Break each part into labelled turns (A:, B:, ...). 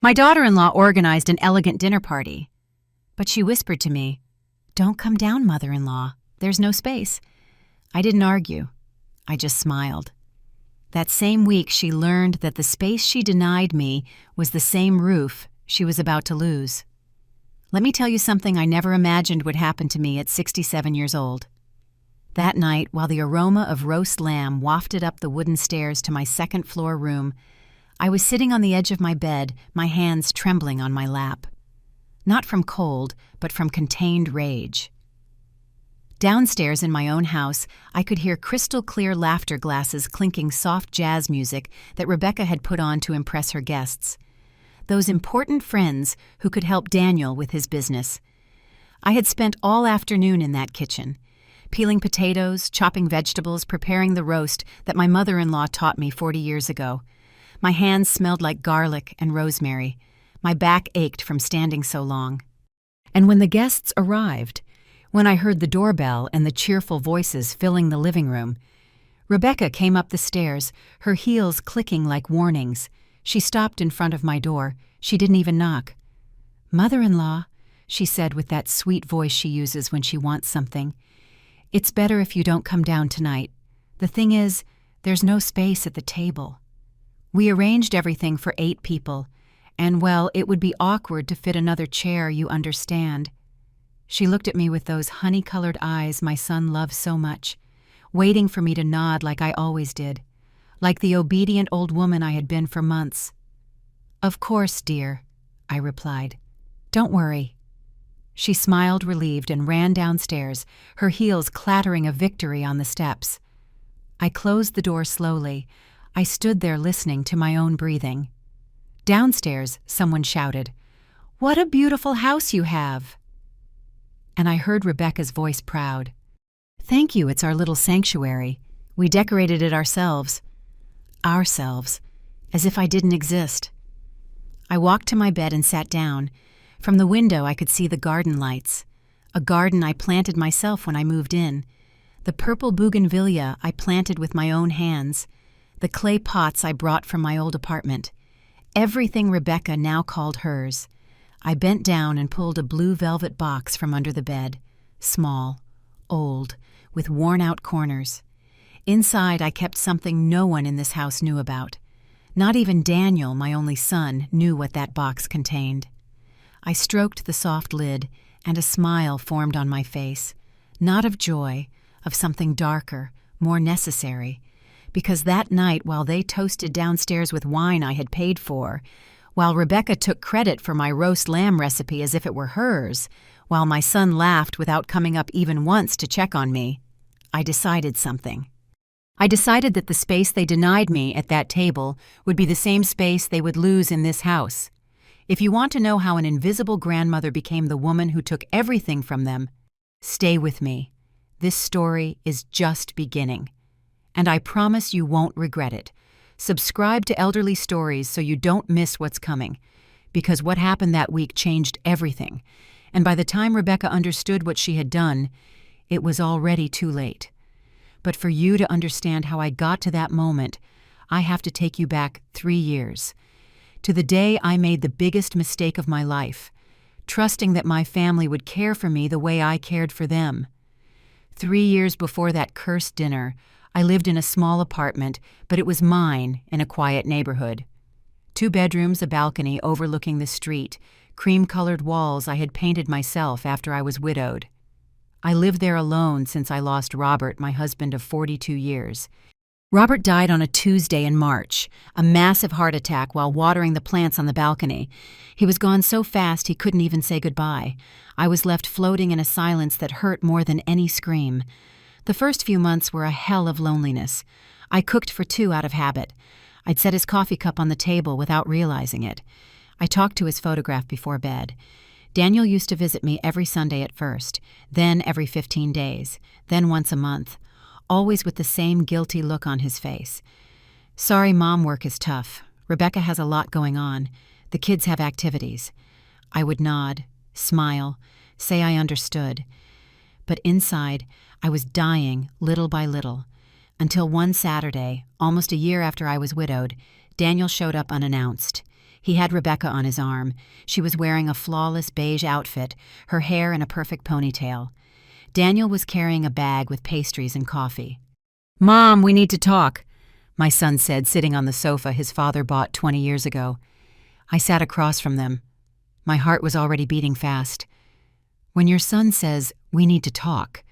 A: My daughter-in-law organized an elegant dinner party, but she whispered to me, "Don't come down, mother-in-law. There's no space." I didn't argue. I just smiled. That same week, she learned that the space she denied me was the same roof she was about to lose. Let me tell you something I never imagined would happen to me at 67 years old. That night, while the aroma of roast lamb wafted up the wooden stairs to my second-floor room, I was sitting on the edge of my bed, my hands trembling on my lap. Not from cold, but from contained rage. Downstairs in my own house, I could hear crystal-clear laughter glasses clinking soft jazz music that Rebecca had put on to impress her guests. Those important friends who could help Daniel with his business. I had spent all afternoon in that kitchen, peeling potatoes, chopping vegetables, preparing the roast that my mother-in-law taught me 40 years ago. My hands smelled like garlic and rosemary. My back ached from standing so long. And when the guests arrived, when I heard the doorbell and the cheerful voices filling the living room, Rebecca came up the stairs, her heels clicking like warnings. She stopped in front of my door. She didn't even knock. "Mother-in-law," she said with that sweet voice she uses when she wants something, "it's better if you don't come down tonight. The thing is, there's no space at the table. We arranged everything for 8 people, and well, it would be awkward to fit another chair, you understand." She looked at me with those honey-colored eyes my son loves so much, waiting for me to nod like I always did, like the obedient old woman I had been for months. "Of course, dear," I replied. "Don't worry." She smiled relieved and ran downstairs, her heels clattering a victory on the steps. I closed the door slowly. I stood there listening to my own breathing. Downstairs, someone shouted, "What a beautiful house you have!" And I heard Rebecca's voice proud. "Thank you, it's our little sanctuary. We decorated it ourselves." Ourselves, as if I didn't exist. I walked to my bed and sat down. From the window I could see the garden lights. A garden I planted myself when I moved in. The purple bougainvillea I planted with my own hands. The clay pots I brought from my old apartment. Everything Rebecca now called hers. I bent down and pulled a blue velvet box from under the bed. Small, old, with worn-out corners. Inside I kept something no one in this house knew about. Not even Daniel, my only son, knew what that box contained. I stroked the soft lid, and a smile formed on my face. Not of joy, of something darker, more necessary. Because that night, while they toasted downstairs with wine I had paid for, while Rebecca took credit for my roast lamb recipe as if it were hers, while my son laughed without coming up even once to check on me, I decided something. I decided that the space they denied me at that table would be the same space they would lose in this house. If you want to know how an invisible grandmother became the woman who took everything from them, stay with me. This story is just beginning. And I promise you won't regret it. Subscribe to Elderly Stories so you don't miss what's coming. Because what happened that week changed everything. And by the time Rebecca understood what she had done, it was already too late. But for you to understand how I got to that moment, I have to take you back 3 years. To the day I made the biggest mistake of my life, trusting that my family would care for me the way I cared for them. 3 years before that cursed dinner, I lived in a small apartment, but it was mine in a quiet neighborhood. 2 bedrooms, a balcony overlooking the street, cream-colored walls I had painted myself after I was widowed. I lived there alone since I lost Robert, my husband of 42 years. Robert died on a Tuesday in March, a massive heart attack while watering the plants on the balcony. He was gone so fast he couldn't even say goodbye. I was left floating in a silence that hurt more than any scream. The first few months were a hell of loneliness. I cooked for 2 out of habit. I'd set his coffee cup on the table without realizing it. I talked to his photograph before bed. Daniel used to visit me every Sunday at first, then every 15 days, then once a month, always with the same guilty look on his face. "Sorry, Mom, work is tough. Rebecca has a lot going on. The kids have activities." I would nod, smile, say I understood. But inside, I was dying little by little, until one Saturday, almost a year after I was widowed, Daniel showed up unannounced. He had Rebecca on his arm. She was wearing a flawless beige outfit, her hair in a perfect ponytail. Daniel was carrying a bag with pastries and coffee. "Mom, we need to talk," my son said, sitting on the sofa his father bought 20 years ago. I sat across from them. My heart was already beating fast. When your son says, "We need to talk,"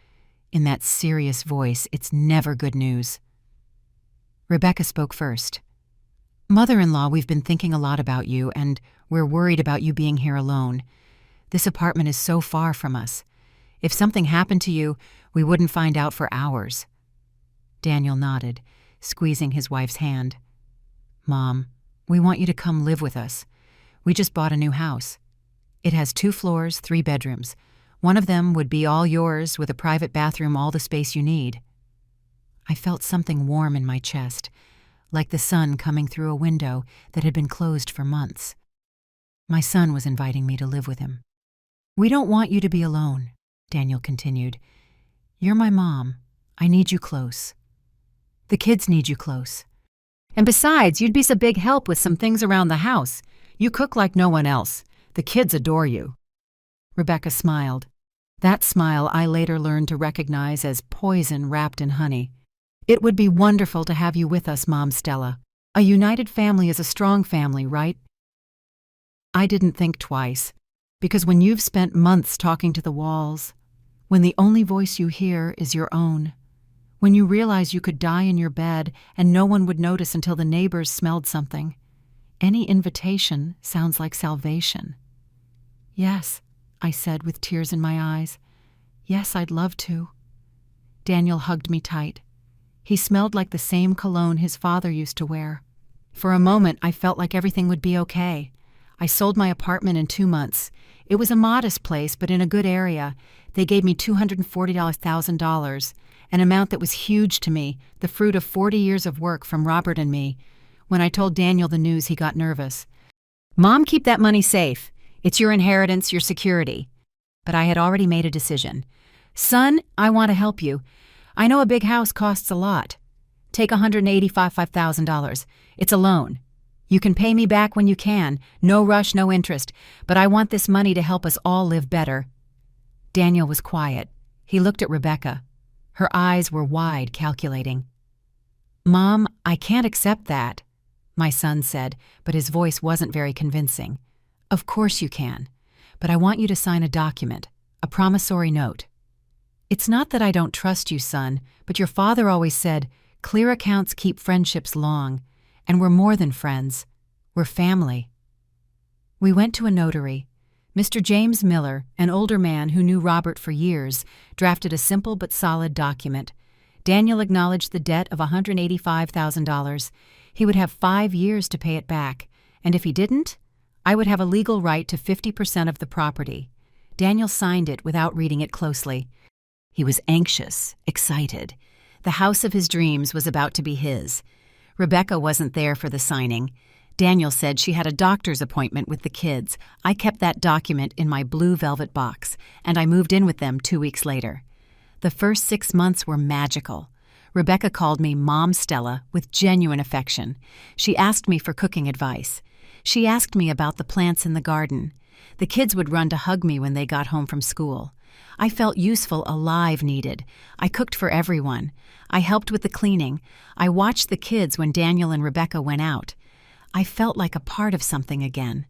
A: in that serious voice, it's never good news. Rebecca spoke first. "Mother-in-law, we've been thinking a lot about you, and we're worried about you being here alone. This apartment is so far from us. If something happened to you, we wouldn't find out for hours." Daniel nodded, squeezing his wife's hand. "Mom, we want you to come live with us. We just bought a new house. It has 2 floors, 3 bedrooms. One of them would be all yours with a private bathroom, all the space you need." I felt something warm in my chest, like the sun coming through a window that had been closed for months. My son was inviting me to live with him. "We don't want you to be alone," Daniel continued. "You're my mom. I need you close. The kids need you close. And besides, you'd be a big help with some things around the house. You cook like no one else. The kids adore you." Rebecca smiled. That smile I later learned to recognize as poison wrapped in honey. "It would be wonderful to have you with us, Mom Stella. A united family is a strong family, right?" I didn't think twice, because when you've spent months talking to the walls, when the only voice you hear is your own, when you realize you could die in your bed and no one would notice until the neighbors smelled something, any invitation sounds like salvation. "Yes," I said with tears in my eyes. "Yes, I'd love to." Daniel hugged me tight. He smelled like the same cologne his father used to wear. For a moment, I felt like everything would be okay. I sold my apartment in 2 months. It was a modest place, but in a good area. They gave me $240,000, an amount that was huge to me, the fruit of 40 years of work from Robert and me. When I told Daniel the news, he got nervous. "Mom, keep that money safe. It's your inheritance, your security." But I had already made a decision. "Son, I want to help you. I know a big house costs a lot. Take $185,000. It's a loan. You can pay me back when you can. No rush, no interest. But I want this money to help us all live better." Daniel was quiet. He looked at Rebecca. Her eyes were wide, calculating. "Mom, I can't accept that," my son said, but his voice wasn't very convincing. "Of course you can. But I want you to sign a document, a promissory note. It's not that I don't trust you, son, but your father always said, 'Clear accounts keep friendships long,' and we're more than friends. We're family." We went to a notary. Mr. James Miller, an older man who knew Robert for years, drafted a simple but solid document. Daniel acknowledged the debt of $185,000. He would have 5 years to pay it back, and if he didn't, I would have a legal right to 50% of the property. Daniel signed it without reading it closely. He was anxious, excited. The house of his dreams was about to be his. Rebecca wasn't there for the signing. Daniel said she had a doctor's appointment with the kids. I kept that document in my blue velvet box, and I moved in with them 2 weeks later. The first 6 months were magical. Rebecca called me Mom Stella with genuine affection. She asked me for cooking advice. She asked me about the plants in the garden. The kids would run to hug me when they got home from school. I felt useful, alive, needed. I cooked for everyone. I helped with the cleaning. I watched the kids when Daniel and Rebecca went out. I felt like a part of something again.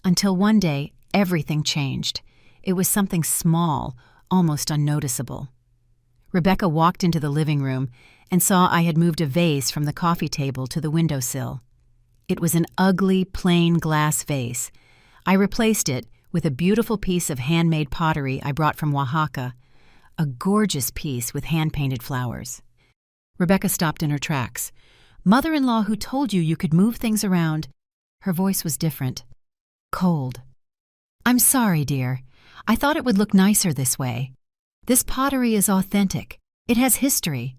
A: Until one day, everything changed. It was something small, almost unnoticeable. Rebecca walked into the living room and saw I had moved a vase from the coffee table to the windowsill. It was an ugly, plain glass vase. I replaced it with a beautiful piece of handmade pottery I brought from Oaxaca, a gorgeous piece with hand-painted flowers. Rebecca stopped in her tracks. "Mother-in-law who told you could move things around." Her voice was different, cold. "I'm sorry, dear. I thought it would look nicer this way. This pottery is authentic. It has history."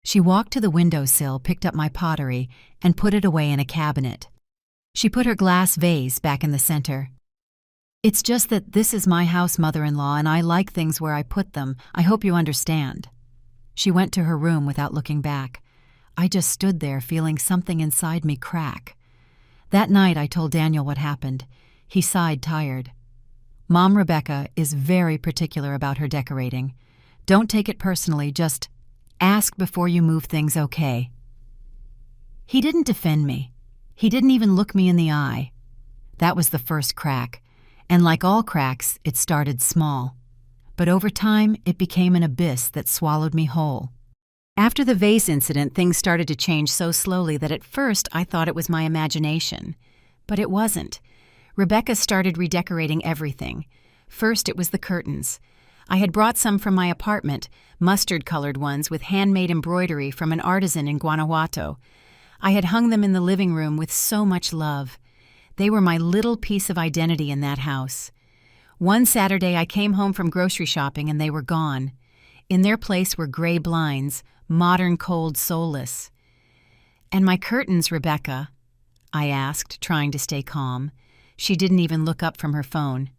A: She walked to the windowsill, picked up my pottery, and put it away in a cabinet. She put her glass vase back in the center. "It's just that this is my house, mother-in-law, and I like things where I put them. I hope you understand." She went to her room without looking back. I just stood there feeling something inside me crack. That night I told Daniel what happened. He sighed, tired. Mom Rebecca is very particular about her decorating. Don't take it personally, just ask before you move things, okay? He didn't defend me. He didn't even look me in the eye. That was the first crack, and like all cracks, it started small. But over time, it became an abyss that swallowed me whole. After the vase incident, things started to change so slowly that at first I thought it was my imagination. But it wasn't. Rebecca started redecorating everything. First, it was the curtains. I had brought some from my apartment, mustard-colored ones with handmade embroidery from an artisan in Guanajuato. I had hung them in the living room with so much love. They were my little piece of identity in that house. One Saturday, I came home from grocery shopping and they were gone. In their place were gray blinds, modern, cold, soulless. "And my curtains, Rebecca?" I asked, trying to stay calm. She didn't even look up from her phone.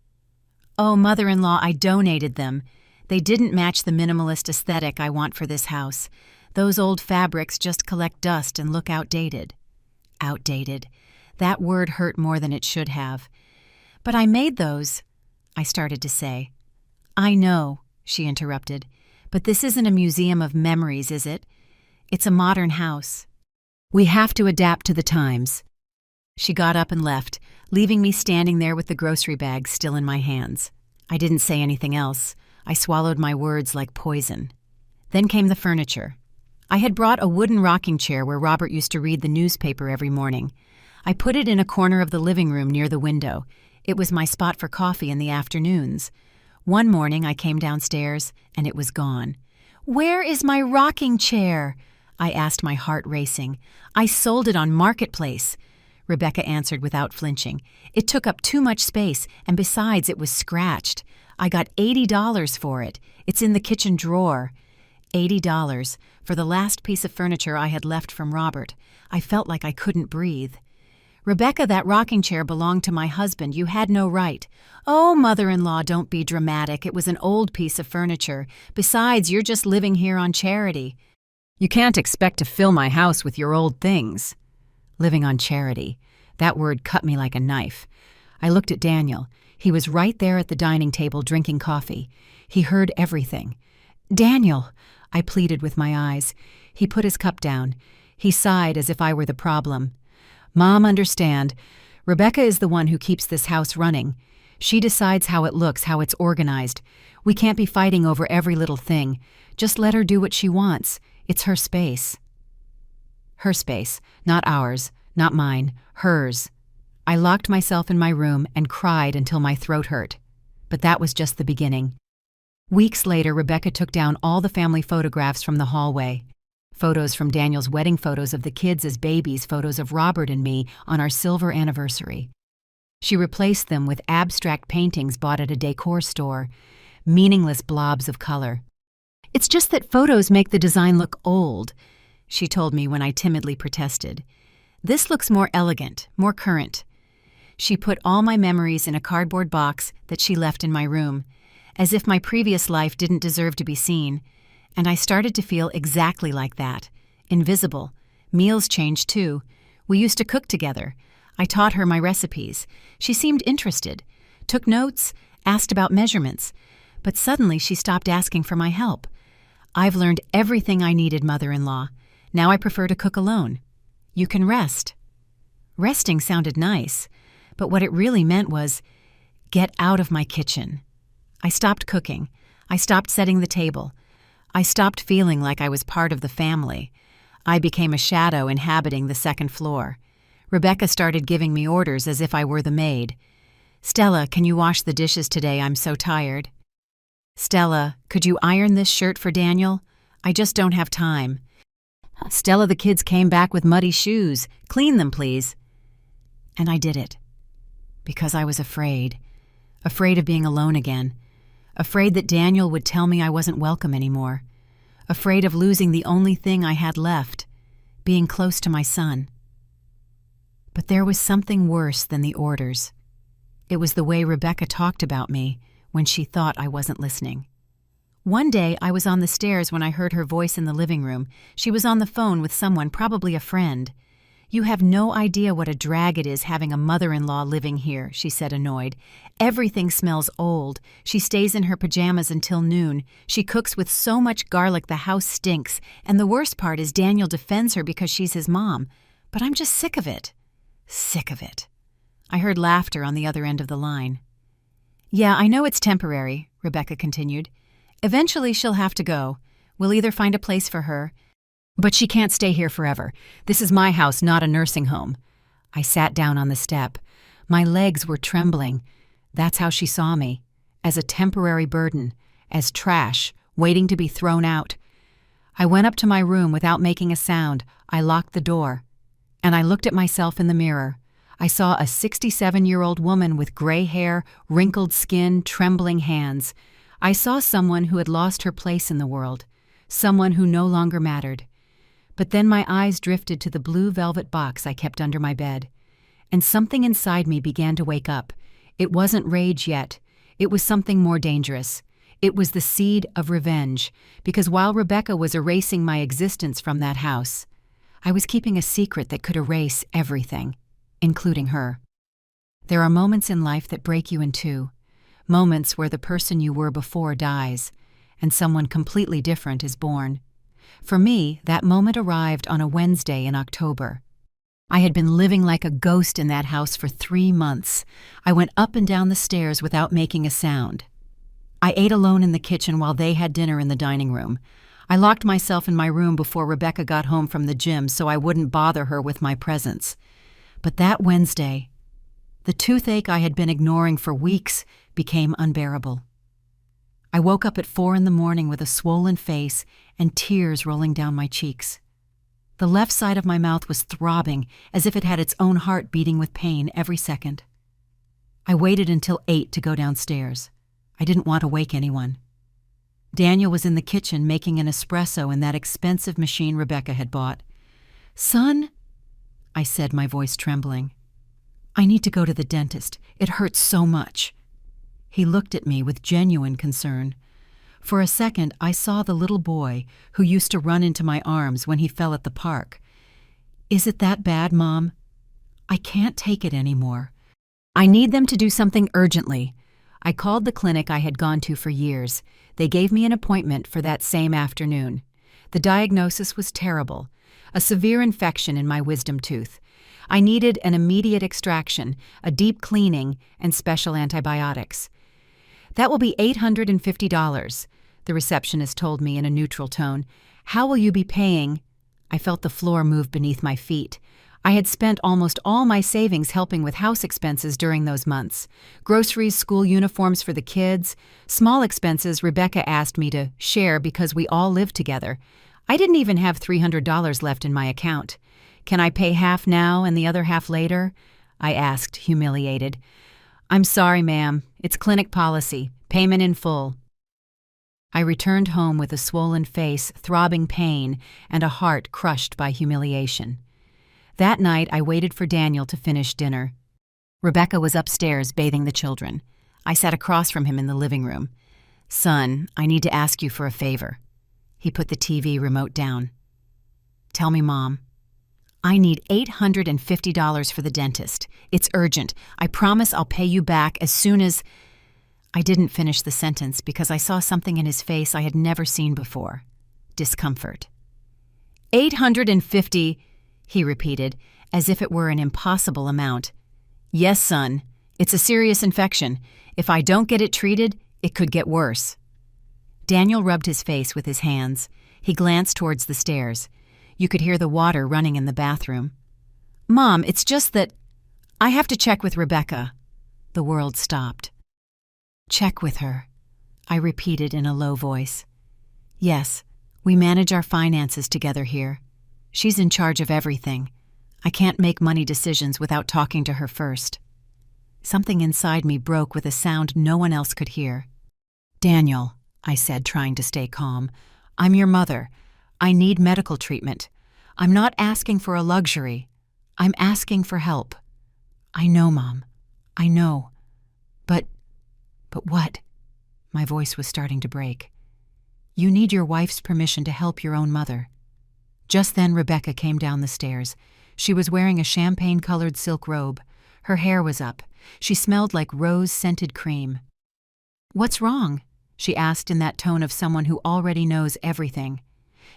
A: "Oh, mother-in-law, I donated them. They didn't match the minimalist aesthetic I want for this house. Those old fabrics just collect dust and look outdated." Outdated. That word hurt more than it should have. "But I made those," I started to say. "I know," she interrupted. "But this isn't a museum of memories, is it? It's a modern house. We have to adapt to the times." She got up and left, leaving me standing there with the grocery bag still in my hands. I didn't say anything else. I swallowed my words like poison. Then came the furniture. I had brought a wooden rocking chair where Robert used to read the newspaper every morning. I put it in a corner of the living room near the window. It was my spot for coffee in the afternoons. One morning I came downstairs, and it was gone. "Where is my rocking chair?" I asked, my heart racing. "I sold it on Marketplace," Rebecca answered without flinching. "It took up too much space, and besides, it was scratched. I got $80 for it. It's in the kitchen drawer." $80 for the last piece of furniture I had left from Robert. I felt like I couldn't breathe. "Rebecca, that rocking chair belonged to my husband. You had no right." "Oh, mother-in-law, don't be dramatic. It was an old piece of furniture. Besides, you're just living here on charity." "You can't expect to fill my house with your old things." Living on charity. That word cut me like a knife. I looked at Daniel. He was right there at the dining table drinking coffee. He heard everything. "Daniel," I pleaded with my eyes. He put his cup down. He sighed as if I were the problem. "Mom, understand. Rebecca is the one who keeps this house running. She decides how it looks, how it's organized. We can't be fighting over every little thing. Just let her do what she wants. It's her space." Her space, not ours, not mine, hers. I locked myself in my room and cried until my throat hurt. But that was just the beginning. Weeks later, Rebecca took down all the family photographs from the hallway. Photos from Daniel's wedding, photos of the kids as babies, photos of Robert and me on our silver anniversary. She replaced them with abstract paintings bought at a decor store, meaningless blobs of color. "It's just that photos make the design look old," she told me when I timidly protested. "This looks more elegant, more current." She put all my memories in a cardboard box that she left in my room, as if my previous life didn't deserve to be seen. And I started to feel exactly like that, invisible. Meals changed too. We used to cook together. I taught her my recipes. She seemed interested, took notes, asked about measurements. But suddenly she stopped asking for my help. "I've learned everything I needed, mother-in-law. Now I prefer to cook alone. You can rest." Resting sounded nice, but what it really meant was, get out of my kitchen. I stopped cooking. I stopped setting the table. I stopped feeling like I was part of the family. I became a shadow inhabiting the second floor. Rebecca started giving me orders as if I were the maid. "Stella, can you wash the dishes today? I'm so tired." "Stella, could you iron this shirt for Daniel? I just don't have time." "Stella, the kids came back with muddy shoes. Clean them, please." And I did it. Because I was afraid. Afraid of being alone again. Afraid that Daniel would tell me I wasn't welcome anymore. Afraid of losing the only thing I had left, being close to my son. But there was something worse than the orders. It was the way Rebecca talked about me when she thought I wasn't listening. One day I was on the stairs when I heard her voice in the living room. She was on the phone with someone, probably a friend. "You have no idea what a drag it is having a mother-in-law living here," she said, annoyed. "Everything smells old. She stays in her pajamas until noon. She cooks with so much garlic the house stinks, and the worst part is Daniel defends her because she's his mom. But I'm just sick of it." Sick of it. I heard laughter on the other end of the line. "Yeah, I know it's temporary," Rebecca continued. "Eventually she'll have to go. We'll either find a place for her, but she can't stay here forever. This is my house, not a nursing home." I sat down on the step. My legs were trembling. That's how she saw me, as a temporary burden, as trash, waiting to be thrown out. I went up to my room without making a sound. I locked the door. And I looked at myself in the mirror. I saw a 67-year-old woman with gray hair, wrinkled skin, trembling hands. I saw someone who had lost her place in the world, someone who no longer mattered. But then my eyes drifted to the blue velvet box I kept under my bed, and something inside me began to wake up. It wasn't rage yet. It was something more dangerous. It was the seed of revenge, because while Rebecca was erasing my existence from that house, I was keeping a secret that could erase everything, including her. There are moments in life that break you in two, moments where the person you were before dies, and someone completely different is born. For me, that moment arrived on a Wednesday in October. I had been living like a ghost in that house for 3 months. I went up and down the stairs without making a sound. I ate alone in the kitchen while they had dinner in the dining room. I locked myself in my room before Rebecca got home from the gym so I wouldn't bother her with my presence. But that Wednesday, the toothache I had been ignoring for weeks became unbearable. I woke up at 4 a.m. with a swollen face and tears rolling down my cheeks. The left side of my mouth was throbbing as if it had its own heart beating with pain every second. I waited until 8 to go downstairs. I didn't want to wake anyone. Daniel was in the kitchen making an espresso in that expensive machine Rebecca had bought. "Son," I said, my voice trembling, "I need to go to the dentist. It hurts so much." He looked at me with genuine concern. For a second, I saw the little boy who used to run into my arms when he fell at the park. "Is it that bad, Mom? I can't take it anymore. I need them to do something urgently." I called the clinic I had gone to for years. They gave me an appointment for that same afternoon. The diagnosis was terrible, a severe infection in my wisdom tooth. I needed an immediate extraction, a deep cleaning, and special antibiotics. "That will be $850, the receptionist told me in a neutral tone. "How will you be paying?" I felt the floor move beneath my feet. I had spent almost all my savings helping with house expenses during those months. Groceries, school uniforms for the kids, small expenses Rebecca asked me to share because we all lived together. I didn't even have $300 left in my account. "Can I pay half now and the other half later?" I asked, humiliated. "I'm sorry, ma'am. It's clinic policy. Payment in full." I returned home with a swollen face, throbbing pain, and a heart crushed by humiliation. That night, I waited for Daniel to finish dinner. Rebecca was upstairs bathing the children. I sat across from him in the living room. "Son, I need to ask you for a favor." He put the TV remote down. "Tell me, Mom." "I need $850 for the dentist. It's urgent. I promise I'll pay you back as soon as—" I didn't finish the sentence because I saw something in his face I had never seen before. Discomfort. $850, he repeated, as if it were an impossible amount. "Yes, son. It's a serious infection. If I don't get it treated, it could get worse." Daniel rubbed his face with his hands. He glanced towards the stairs. You could hear the water running in the bathroom. "Mom, it's just that I have to check with Rebecca." The world stopped. "Check with her," I repeated in a low voice. "Yes, we manage our finances together here. She's in charge of everything. I can't make money decisions without talking to her first." Something inside me broke with a sound no one else could hear. "Daniel," I said, trying to stay calm, "I'm your mother. I need medical treatment. I'm not asking for a luxury. I'm asking for help." "I know, Mom. I know. But what?" My voice was starting to break. "You need your wife's permission to help your own mother." Just then Rebecca came down the stairs. She was wearing a champagne-colored silk robe. Her hair was up. She smelled like rose-scented cream. "What's wrong?" she asked in that tone of someone who already knows everything.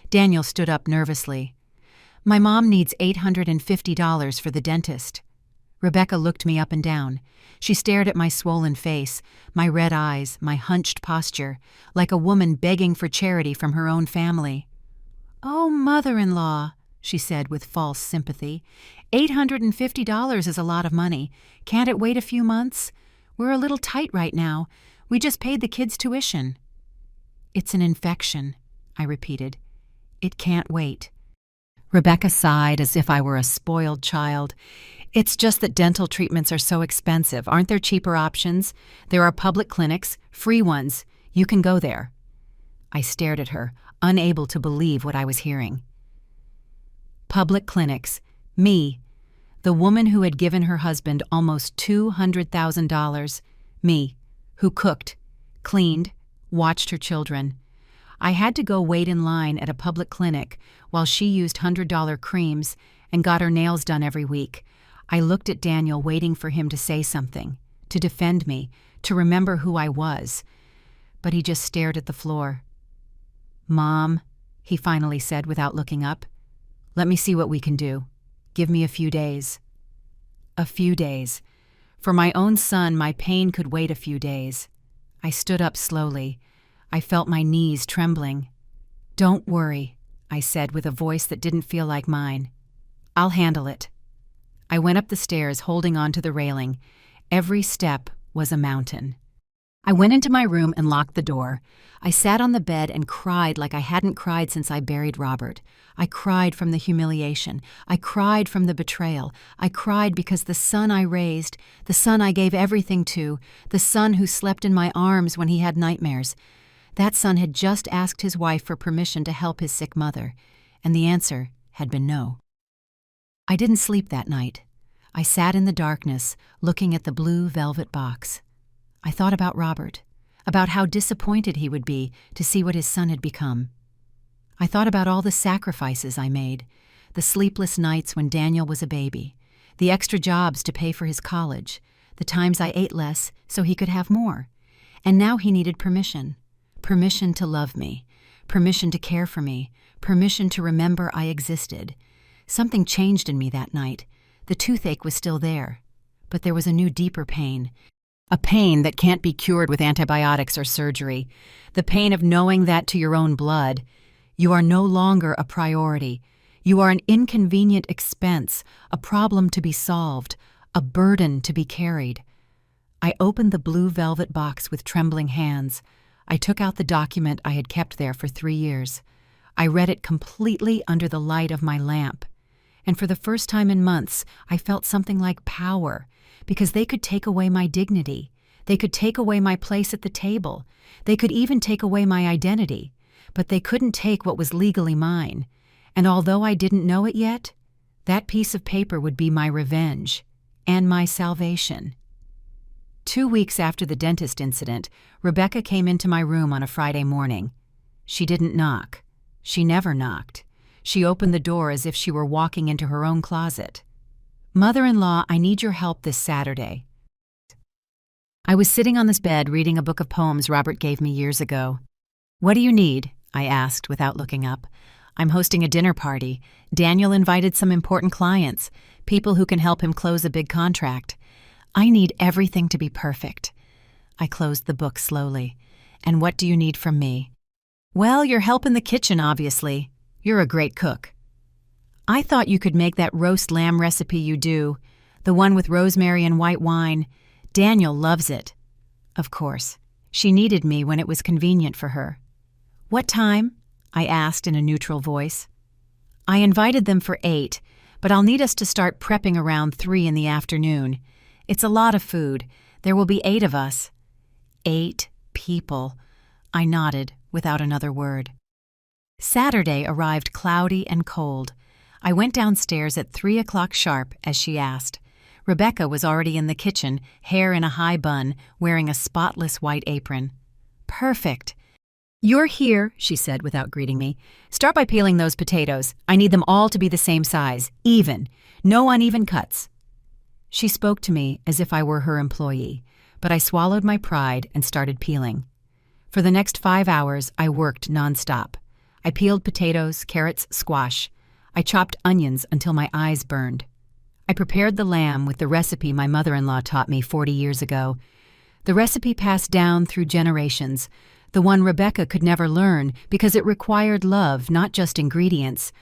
A: Daniel stood up nervously. "My mom needs $850 for the dentist." Rebecca looked me up and down. She stared at my swollen face, my red eyes, my hunched posture, like a woman begging for charity from her own family. "Oh, mother-in-law," she said with false sympathy. $850 is a lot of money. Can't it wait a few months? We're a little tight right now. We just paid the kids' tuition." "It's an infection," I repeated. "It can't wait." Rebecca sighed as if I were a spoiled child. "It's just that dental treatments are so expensive. Aren't there cheaper options? There are public clinics, free ones. You can go there." I stared at her, unable to believe what I was hearing. Public clinics. Me. The woman who had given her husband almost $200,000. Me, who cooked, cleaned, watched her children. I had to go wait in line at a public clinic while she used $100 creams and got her nails done every week. I looked at Daniel, waiting for him to say something, to defend me, to remember who I was. But he just stared at the floor. "Mom," he finally said without looking up, "let me see what we can do. Give me a few days." A few days. For my own son, my pain could wait a few days. I stood up slowly. I felt my knees trembling. "Don't worry," I said with a voice that didn't feel like mine. "I'll handle it." I went up the stairs, holding on to the railing. Every step was a mountain. I went into my room and locked the door. I sat on the bed and cried like I hadn't cried since I buried Robert. I cried from the humiliation. I cried from the betrayal. I cried because the son I raised, the son I gave everything to, the son who slept in my arms when he had nightmares, that son had just asked his wife for permission to help his sick mother, and the answer had been no. I didn't sleep that night. I sat in the darkness, looking at the blue velvet box. I thought about Robert, about how disappointed he would be to see what his son had become. I thought about all the sacrifices I made, the sleepless nights when Daniel was a baby, the extra jobs to pay for his college, the times I ate less so he could have more. And now he needed permission. Permission to love me, permission to care for me, permission to remember I existed. Something changed in me that night. The toothache was still there, but there was a new, deeper pain. A pain that can't be cured with antibiotics or surgery. The pain of knowing that to your own blood, you are no longer a priority. You are an inconvenient expense, a problem to be solved, a burden to be carried. I opened the blue velvet box with trembling hands. I took out the document I had kept there for 3 years. I read it completely under the light of my lamp. And for the first time in months, I felt something like power, because they could take away my dignity. They could take away my place at the table. They could even take away my identity. But they couldn't take what was legally mine. And although I didn't know it yet, that piece of paper would be my revenge and my salvation. 2 weeks after the dentist incident, Rebecca came into my room on a Friday morning. She didn't knock. She never knocked. She opened the door as if she were walking into her own closet. "Mother-in-law, I need your help this Saturday." I was sitting on this bed reading a book of poems Robert gave me years ago. "What do you need?" I asked without looking up. "I'm hosting a dinner party. Daniel invited some important clients, people who can help him close a big contract. I need everything to be perfect." I closed the book slowly. "And what do you need from me?" "Well, your help in the kitchen, obviously. You're a great cook." "I thought you could make that roast lamb recipe you do, the one with rosemary and white wine. Daniel loves it." Of course. She needed me when it was convenient for her. "What time?" I asked in a neutral voice. "I invited them for 8, but I'll need us to start prepping around 3 in the afternoon. It's a lot of food. There will be 8 of us." 8 people. I nodded without another word. Saturday arrived cloudy and cold. I went downstairs at 3 o'clock sharp, as she asked. Rebecca was already in the kitchen, hair in a high bun, wearing a spotless white apron. "Perfect." "You're here," she said without greeting me. "Start by peeling those potatoes. I need them all to be the same size, even. No uneven cuts. She spoke to me as if I were her employee, but I swallowed my pride and started peeling. For the next 5 hours, I worked nonstop. I peeled potatoes, carrots, squash. I chopped onions until my eyes burned. I prepared the lamb with the recipe my mother-in-law taught me 40 years ago. The recipe passed down through generations, the one Rebecca could never learn because it required love, not just ingredients.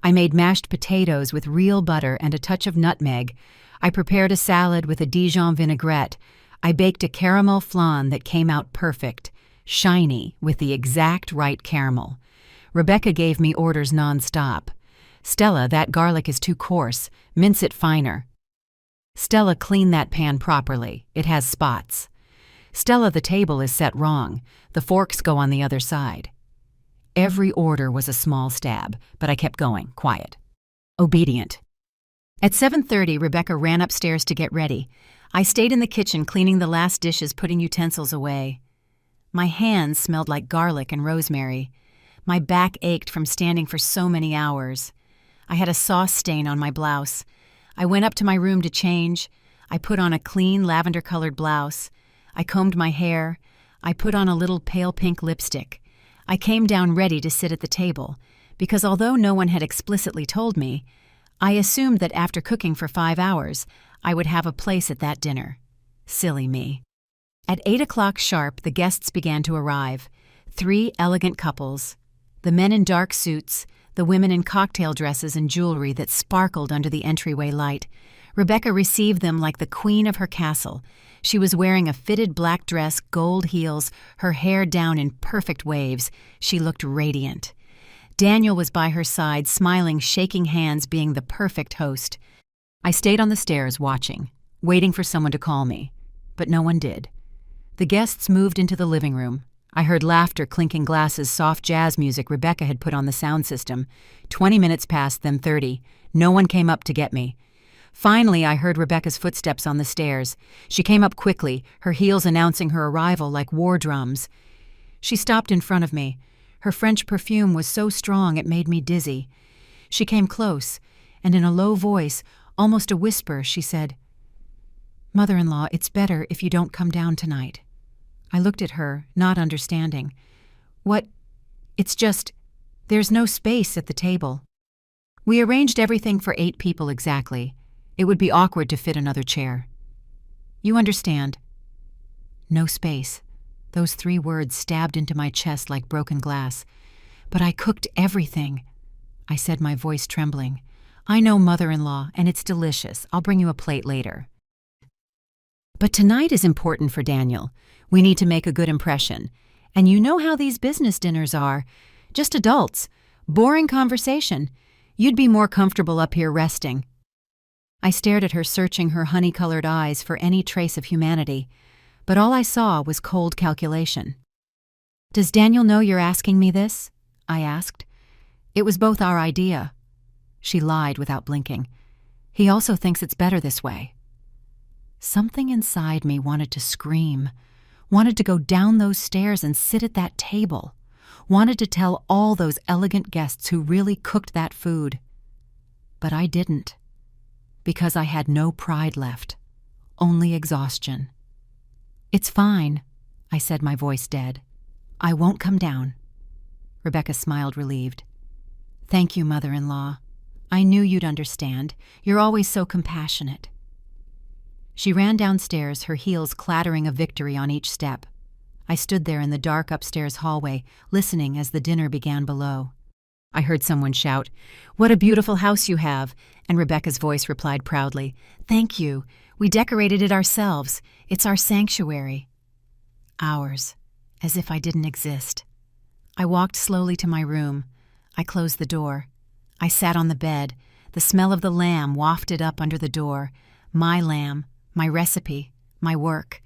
A: I made mashed potatoes with real butter and a touch of nutmeg. I prepared a salad with a Dijon vinaigrette. I baked a caramel flan that came out perfect, shiny, with the exact right caramel. Rebecca gave me orders nonstop. Stella, that garlic is too coarse. Mince it finer. Stella, clean that pan properly. It has spots. Stella, the table is set wrong. The forks go on the other side. Every order was a small stab, but I kept going, quiet. Obedient. At 7:30, Rebecca ran upstairs to get ready. I stayed in the kitchen cleaning the last dishes, putting utensils away. My hands smelled like garlic and rosemary. My back ached from standing for so many hours. I had a sauce stain on my blouse. I went up to my room to change. I put on a clean lavender-colored blouse. I combed my hair. I put on a little pale pink lipstick. I came down ready to sit at the table, because although no one had explicitly told me, I assumed that after cooking for 5 hours, I would have a place at that dinner. Silly me. At 8 o'clock sharp, the guests began to arrive. 3 elegant couples. The men in dark suits, the women in cocktail dresses and jewelry that sparkled under the entryway light. Rebecca received them like the queen of her castle. She was wearing a fitted black dress, gold heels, her hair down in perfect waves. She looked radiant. Daniel was by her side, smiling, shaking hands, being the perfect host. I stayed on the stairs watching, waiting for someone to call me, but no one did. The guests moved into the living room. I heard laughter, clinking glasses, soft jazz music Rebecca had put on the sound system. 20 minutes passed, then 30. No one came up to get me. Finally, I heard Rebecca's footsteps on the stairs. She came up quickly, her heels announcing her arrival like war drums. She stopped in front of me. Her French perfume was so strong it made me dizzy. She came close, and in a low voice, almost a whisper, she said, "Mother-in-law, it's better if you don't come down tonight." I looked at her, not understanding. "What? It's just, there's no space at the table." We arranged everything for 8 people exactly. It would be awkward to fit another chair. "You understand." No space. Those 3 words stabbed into my chest like broken glass. "But I cooked everything," I said, my voice trembling. "I know, mother-in-law, and it's delicious. I'll bring you a plate later." "But tonight is important for Daniel. We need to make a good impression. And you know how these business dinners are. Just adults. Boring conversation. You'd be more comfortable up here resting." I stared at her, searching her honey-colored eyes for any trace of humanity, but all I saw was cold calculation. "Does Daniel know you're asking me this?" I asked. "It was both our idea." She lied without blinking. "He also thinks it's better this way." Something inside me wanted to scream, wanted to go down those stairs and sit at that table, wanted to tell all those elegant guests who really cooked that food. But I didn't, because I had no pride left, only exhaustion. "It's fine," I said, my voice dead. "I won't come down." Rebecca smiled, relieved. "Thank you, mother-in-law. I knew you'd understand. You're always so compassionate." She ran downstairs, her heels clattering a victory on each step. I stood there in the dark upstairs hallway, listening as the dinner began below. I heard someone shout, "What a beautiful house you have," and Rebecca's voice replied proudly, "Thank you. We decorated it ourselves. It's our sanctuary." Ours, as if I didn't exist. I walked slowly to my room. I closed the door. I sat on the bed, the smell of the lamb wafted up under the door. My lamb, my recipe, my work.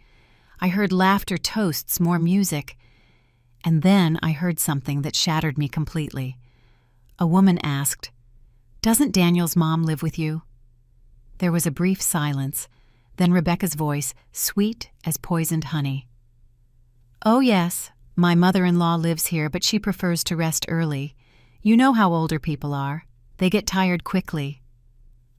A: I heard laughter, toasts, more music. And then I heard something that shattered me completely. A woman asked, "Doesn't Daniel's mom live with you?" There was a brief silence, then Rebecca's voice, sweet as poisoned honey. "Oh yes, my mother-in-law lives here, but she prefers to rest early. You know how older people are. They get tired quickly."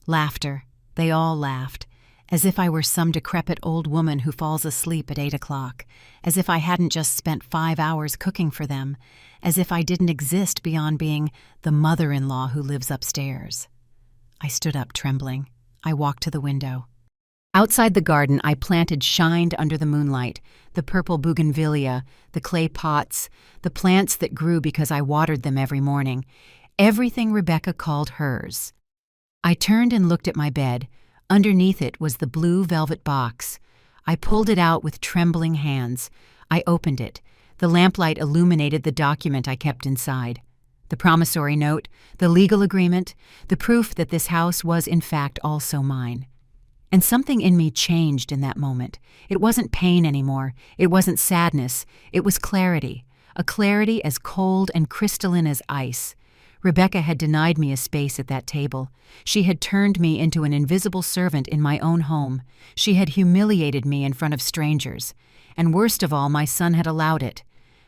A: Laughter. They all laughed, as if I were some decrepit old woman who falls asleep at 8 o'clock, as if I hadn't just spent 5 hours cooking for them, as if I didn't exist beyond being the mother-in-law who lives upstairs. I stood up, trembling. I walked to the window. Outside the garden, I planted shined under the moonlight, the purple bougainvillea, the clay pots, the plants that grew because I watered them every morning, everything Rebecca called hers. I turned and looked at my bed. Underneath it was the blue velvet box. I pulled it out with trembling hands. I opened it. The lamplight illuminated the document I kept inside. The promissory note, the legal agreement, the proof that this house was in fact also mine. And something in me changed in that moment. It wasn't pain anymore. It wasn't sadness. It was clarity, a clarity as cold and crystalline as ice. Rebecca had denied me a space at that table. She had turned me into an invisible servant in my own home. She had humiliated me in front of strangers. And worst of all, my son had allowed it.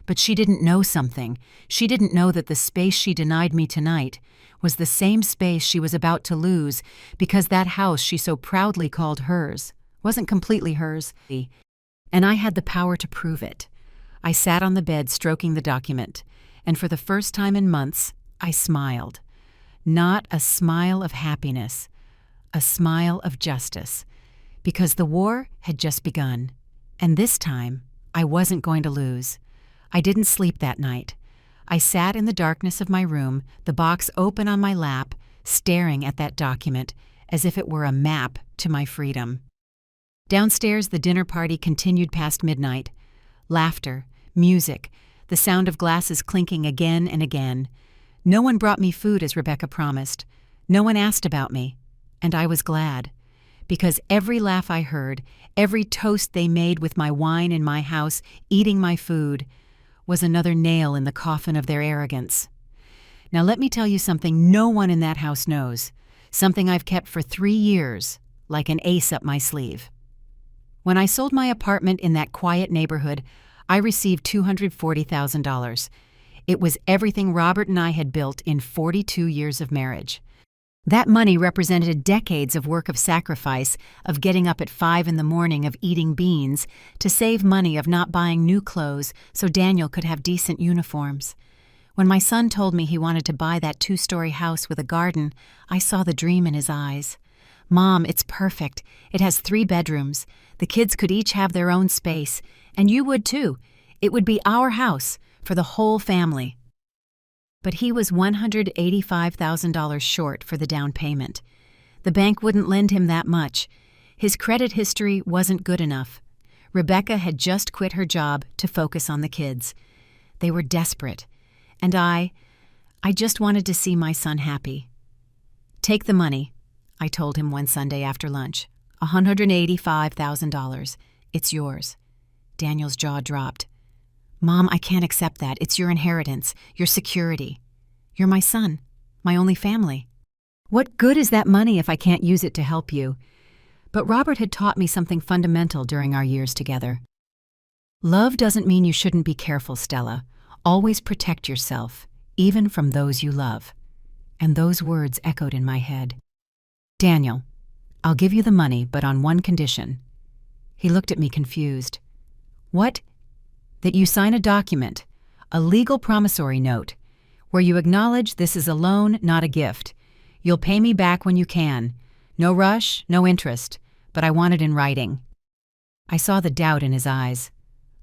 A: But she didn't know something. She didn't know that the space she denied me tonight was the same space she was about to lose because that house she so proudly called hers wasn't completely hers, and I had the power to prove it. I sat on the bed stroking the document, and for the first time in months, I smiled. Not a smile of happiness, a smile of justice, because the war had just begun, and this time I wasn't going to lose. I didn't sleep that night. I sat in the darkness of my room, the box open on my lap, staring at that document as if it were a map to my freedom. Downstairs, the dinner party continued past midnight. Laughter, music, the sound of glasses clinking again and again. No one brought me food as Rebecca promised. No one asked about me, and I was glad, because every laugh I heard, every toast they made with my wine in my house, eating my food, was another nail in the coffin of their arrogance. Now let me tell you something no one in that house knows, something I've kept for 3 years, like an ace up my sleeve. When I sold my apartment in that quiet neighborhood, I received $240,000. It was everything Robert and I had built in 42 years of marriage. That money represented decades of work of sacrifice, of getting up at 5 in the morning, of eating beans, to save money, of not buying new clothes so Daniel could have decent uniforms. When my son told me he wanted to buy that 2-story house with a garden, I saw the dream in his eyes. Mom, it's perfect. It has 3 bedrooms. The kids could each have their own space, and you would too. It would be our house, for the whole family. But he was $185,000 short for the down payment. The bank wouldn't lend him that much. His credit history wasn't good enough. Rebecca had just quit her job to focus on the kids. They were desperate. And I just wanted to see my son happy. Take the money, I told him one Sunday after lunch. $185,000. It's yours. Daniel's jaw dropped. Mom, I can't accept that. It's your inheritance, your security. You're my son, my only family. What good is that money if I can't use it to help you? But Robert had taught me something fundamental during our years together. Love doesn't mean you shouldn't be careful, Stella. Always protect yourself, even from those you love. And those words echoed in my head. Daniel, I'll give you the money, but on one condition. He looked at me confused. What? That you sign a document, a legal promissory note, where you acknowledge this is a loan, not a gift. You'll pay me back when you can. No rush, no interest, but I want it in writing. I saw the doubt in his eyes.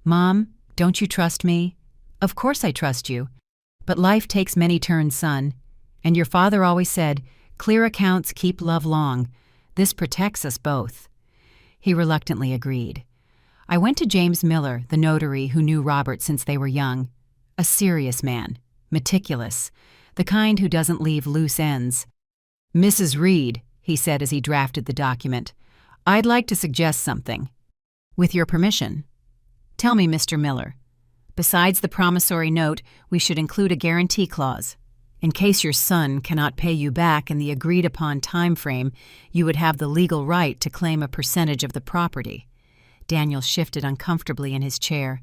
A: Mom, don't you trust me? Of course I trust you. But life takes many turns, son. And your father always said, clear accounts keep love long. This protects us both. He reluctantly agreed. I went to James Miller, the notary who knew Robert since they were young. A serious man, meticulous, the kind who doesn't leave loose ends. Mrs. Reed, he said as he drafted the document, I'd like to suggest something. With your permission. Tell me, Mr. Miller. Besides the promissory note, we should include a guarantee clause. In case your son cannot pay you back in the agreed-upon time frame, you would have the legal right to claim a percentage of the property. Daniel shifted uncomfortably in his chair.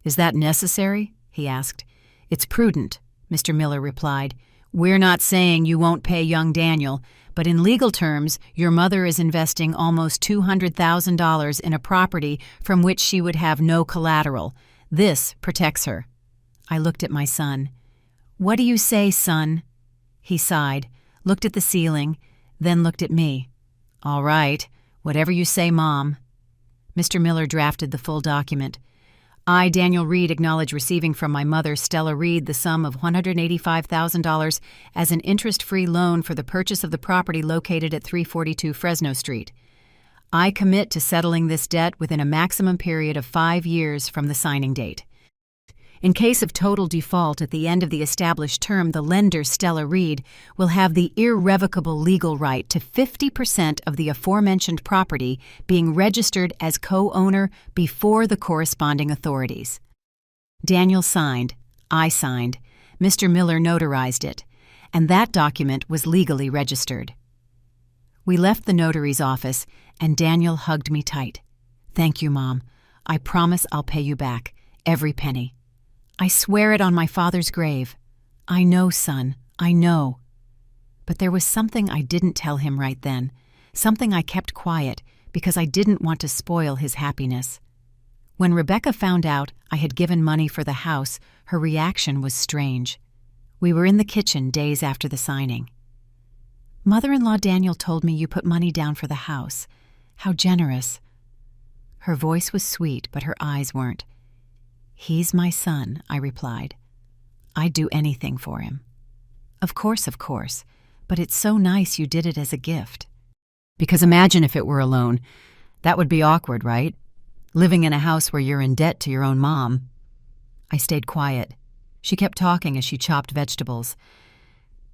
A: Is that necessary? He asked. It's prudent, Mr. Miller replied. We're not saying you won't pay young Daniel, but in legal terms, your mother is investing almost $200,000 in a property from which she would have no collateral. This protects her." I looked at my son. "What do you say, son?" He sighed, looked at the ceiling, then looked at me. "All right, whatever you say, Mom." Mr. Miller drafted the full document. I, Daniel Reed, acknowledge receiving from my mother, Stella Reed, the sum of $185,000 as an interest-free loan for the purchase of the property located at 342 Fresno Street. I commit to settling this debt within a maximum period of 5 years from the signing date. In case of total default at the end of the established term, the lender, Stella Reed, will have the irrevocable legal right to 50% of the aforementioned property being registered as co-owner before the corresponding authorities. Daniel signed, I signed, Mr. Miller notarized it, and that document was legally registered. We left the notary's office, and Daniel hugged me tight. "Thank you, Mom. I promise I'll pay you back, every penny. I swear it on my father's grave." "I know, son, I know." But there was something I didn't tell him right then, something I kept quiet because I didn't want to spoil his happiness. When Rebecca found out I had given money for the house, her reaction was strange. We were in the kitchen days after the signing. "Mother-in-law Daniel told me you put money down for the house. How generous." Her voice was sweet, but her eyes weren't. "He's my son," I replied. "I'd do anything for him." Of course, but it's so nice you did it as a gift." "Because imagine if it were a loan. That would be awkward, right? Living in a house where you're in debt to your own mom." I stayed quiet. She kept talking as she chopped vegetables.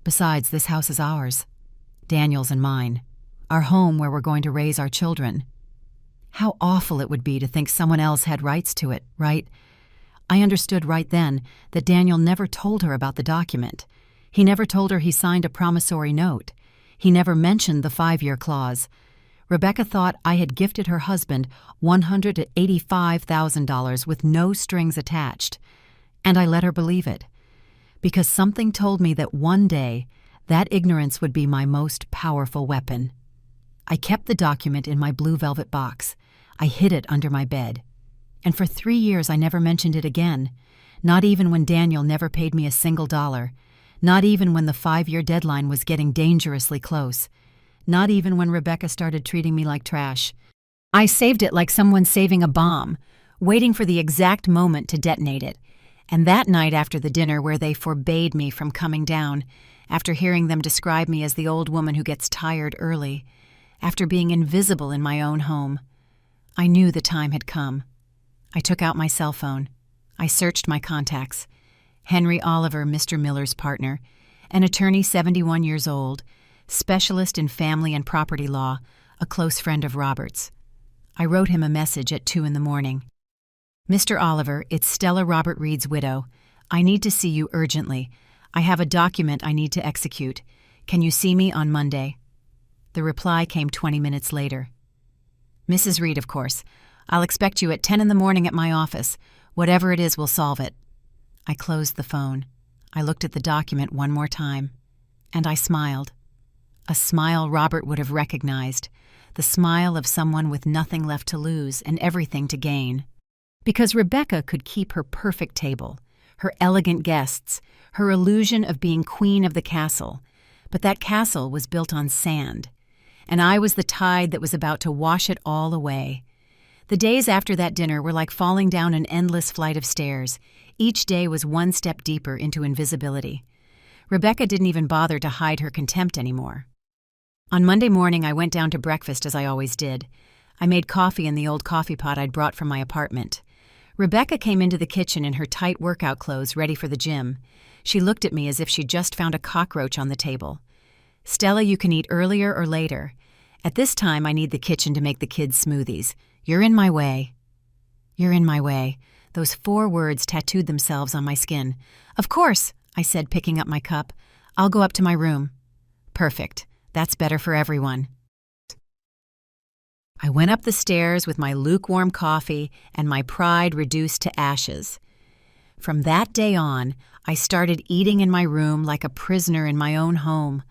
A: "Besides, this house is ours. Daniel's and mine. Our home where we're going to raise our children. How awful it would be to think someone else had rights to it, right?" I understood right then that Daniel never told her about the document. He never told her he signed a promissory note. He never mentioned the 5-year clause. Rebecca thought I had gifted her husband $185,000 with no strings attached, and I let her believe it, because something told me that one day that ignorance would be my most powerful weapon. I kept the document in my blue velvet box. I hid it under my bed. And for 3 years I never mentioned it again, not even when Daniel never paid me a single dollar, not even when the 5-year deadline was getting dangerously close, not even when Rebecca started treating me like trash. I saved it like someone saving a bomb, waiting for the exact moment to detonate it. And that night after the dinner where they forbade me from coming down, after hearing them describe me as the old woman who gets tired early, after being invisible in my own home, I knew the time had come. I took out my cell phone. I searched my contacts. Henry Oliver, Mr. Miller's partner, an attorney 71 years old, specialist in family and property law, a close friend of Robert's. I wrote him a message at 2 a.m. "Mr. Oliver, it's Stella Robert Reed's widow. I need to see you urgently. I have a document I need to execute. Can you see me on Monday?" The reply came 20 minutes later. "Mrs. Reed, of course. I'll expect you at 10 a.m. at my office. Whatever it is, we'll solve it." I closed the phone. I looked at the document one more time. And I smiled. A smile Robert would have recognized. The smile of someone with nothing left to lose and everything to gain. Because Rebecca could keep her perfect table, her elegant guests, her illusion of being queen of the castle. But that castle was built on sand. And I was the tide that was about to wash it all away. The days after that dinner were like falling down an endless flight of stairs. Each day was one step deeper into invisibility. Rebecca didn't even bother to hide her contempt anymore. On Monday morning, I went down to breakfast as I always did. I made coffee in the old coffee pot I'd brought from my apartment. Rebecca came into the kitchen in her tight workout clothes ready for the gym. She looked at me as if she'd just found a cockroach on the table. "Stella, you can eat earlier or later. At this time, I need the kitchen to make the kids' smoothies. You're in my way." "You're in my way." Those 4 words tattooed themselves on my skin. "Of course," I said, picking up my cup. "I'll go up to my room." "Perfect. That's better for everyone." I went up the stairs with my lukewarm coffee and my pride reduced to ashes. From that day on, I started eating in my room like a prisoner in my own home.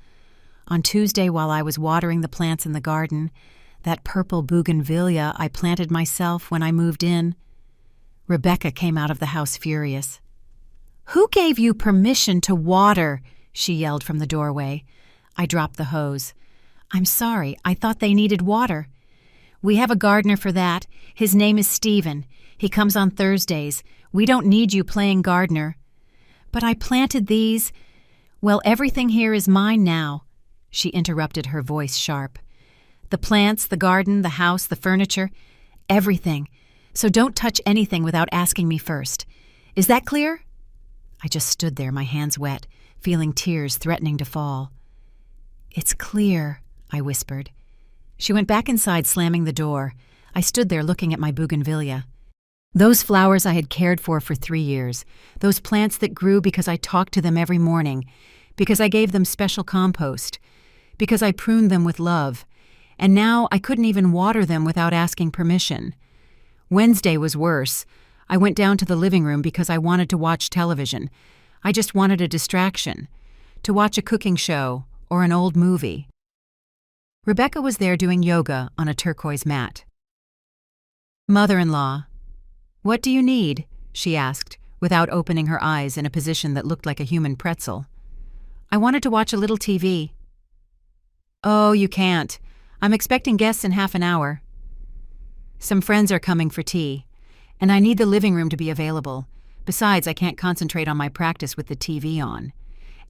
A: On Tuesday, while I was watering the plants in the garden, that purple bougainvillea I planted myself when I moved in, Rebecca came out of the house furious. "Who gave you permission to water?" she yelled from the doorway. I dropped the hose. "I'm sorry, I thought they needed water." "We have a gardener for that. His name is Stephen. He comes on Thursdays. We don't need you playing gardener." "But I planted these." "Well, everything here is mine now," she interrupted, her voice sharp. "The plants, the garden, the house, the furniture, everything. So don't touch anything without asking me first. Is that clear?" I just stood there, my hands wet, feeling tears threatening to fall. "It's clear," I whispered. She went back inside, slamming the door. I stood there looking at my bougainvillea. Those flowers I had cared for 3 years, those plants that grew because I talked to them every morning, because I gave them special compost, because I pruned them with love, and now I couldn't even water them without asking permission. Wednesday was worse. I went down to the living room because I wanted to watch television. I just wanted a distraction, to watch a cooking show or an old movie. Rebecca was there doing yoga on a turquoise mat. "Mother-in-law, what do you need?" she asked, without opening her eyes in a position that looked like a human pretzel. "I wanted to watch a little TV." "Oh, you can't. I'm expecting guests in half an hour." "Some friends are coming for tea, and I need the living room to be available. Besides, I can't concentrate on my practice with the TV on."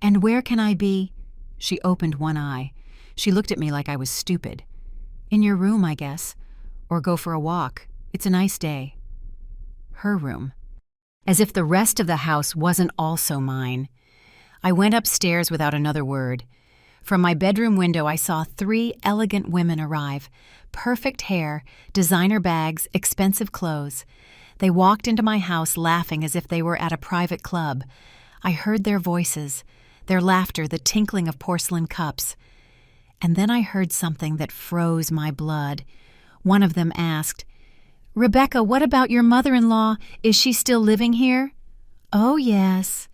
A: "And where can I be?" She opened one eye. She looked at me like I was stupid. "In your room, I guess. Or go for a walk. It's a nice day." Her room. As if the rest of the house wasn't also mine. I went upstairs without another word. From my bedroom window, I saw 3 elegant women arrive. Perfect hair, designer bags, expensive clothes. They walked into my house laughing as if they were at a private club. I heard their voices, their laughter, the tinkling of porcelain cups. And then I heard something that froze my blood. One of them asked, "Rebecca, what about your mother-in-law? Is she still living here?" "Oh, yes,"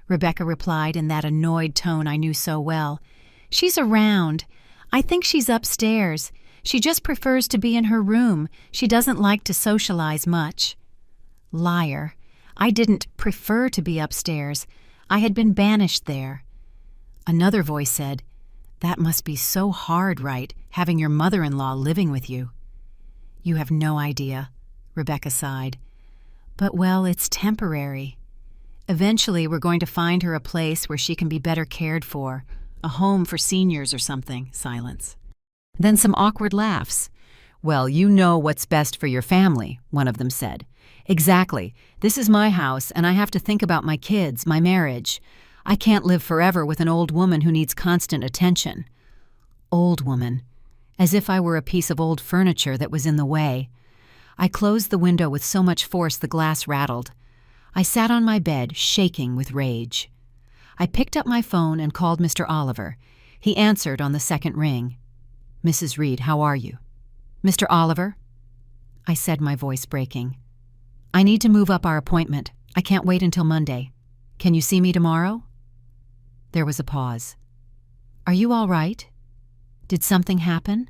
A: Rebecca replied in that annoyed tone I knew so well. "She's around. I think she's upstairs. She just prefers to be in her room. She doesn't like to socialize much." Liar. I didn't prefer to be upstairs. I had been banished there. Another voice said, "That must be so hard, right, having your mother-in-law living with you." "You have no idea," Rebecca sighed. "But, well, it's temporary. Eventually, we're going to find her a place where she can be better cared for, a home for seniors or something." Silence. Then some awkward laughs. "Well, you know what's best for your family," one of them said. "Exactly. This is my house, and I have to think about my kids, my marriage. I can't live forever with an old woman who needs constant attention." Old woman. As if I were a piece of old furniture that was in the way. I closed the window with so much force the glass rattled. I sat on my bed, shaking with rage. I picked up my phone and called Mr. Oliver. He answered on the second ring. "Mrs. Reed, how are you?" "Mr. Oliver?" I said, my voice breaking. "I need to move up our appointment. I can't wait until Monday. Can you see me tomorrow?" There was a pause. "Are you all right? Did something happen?"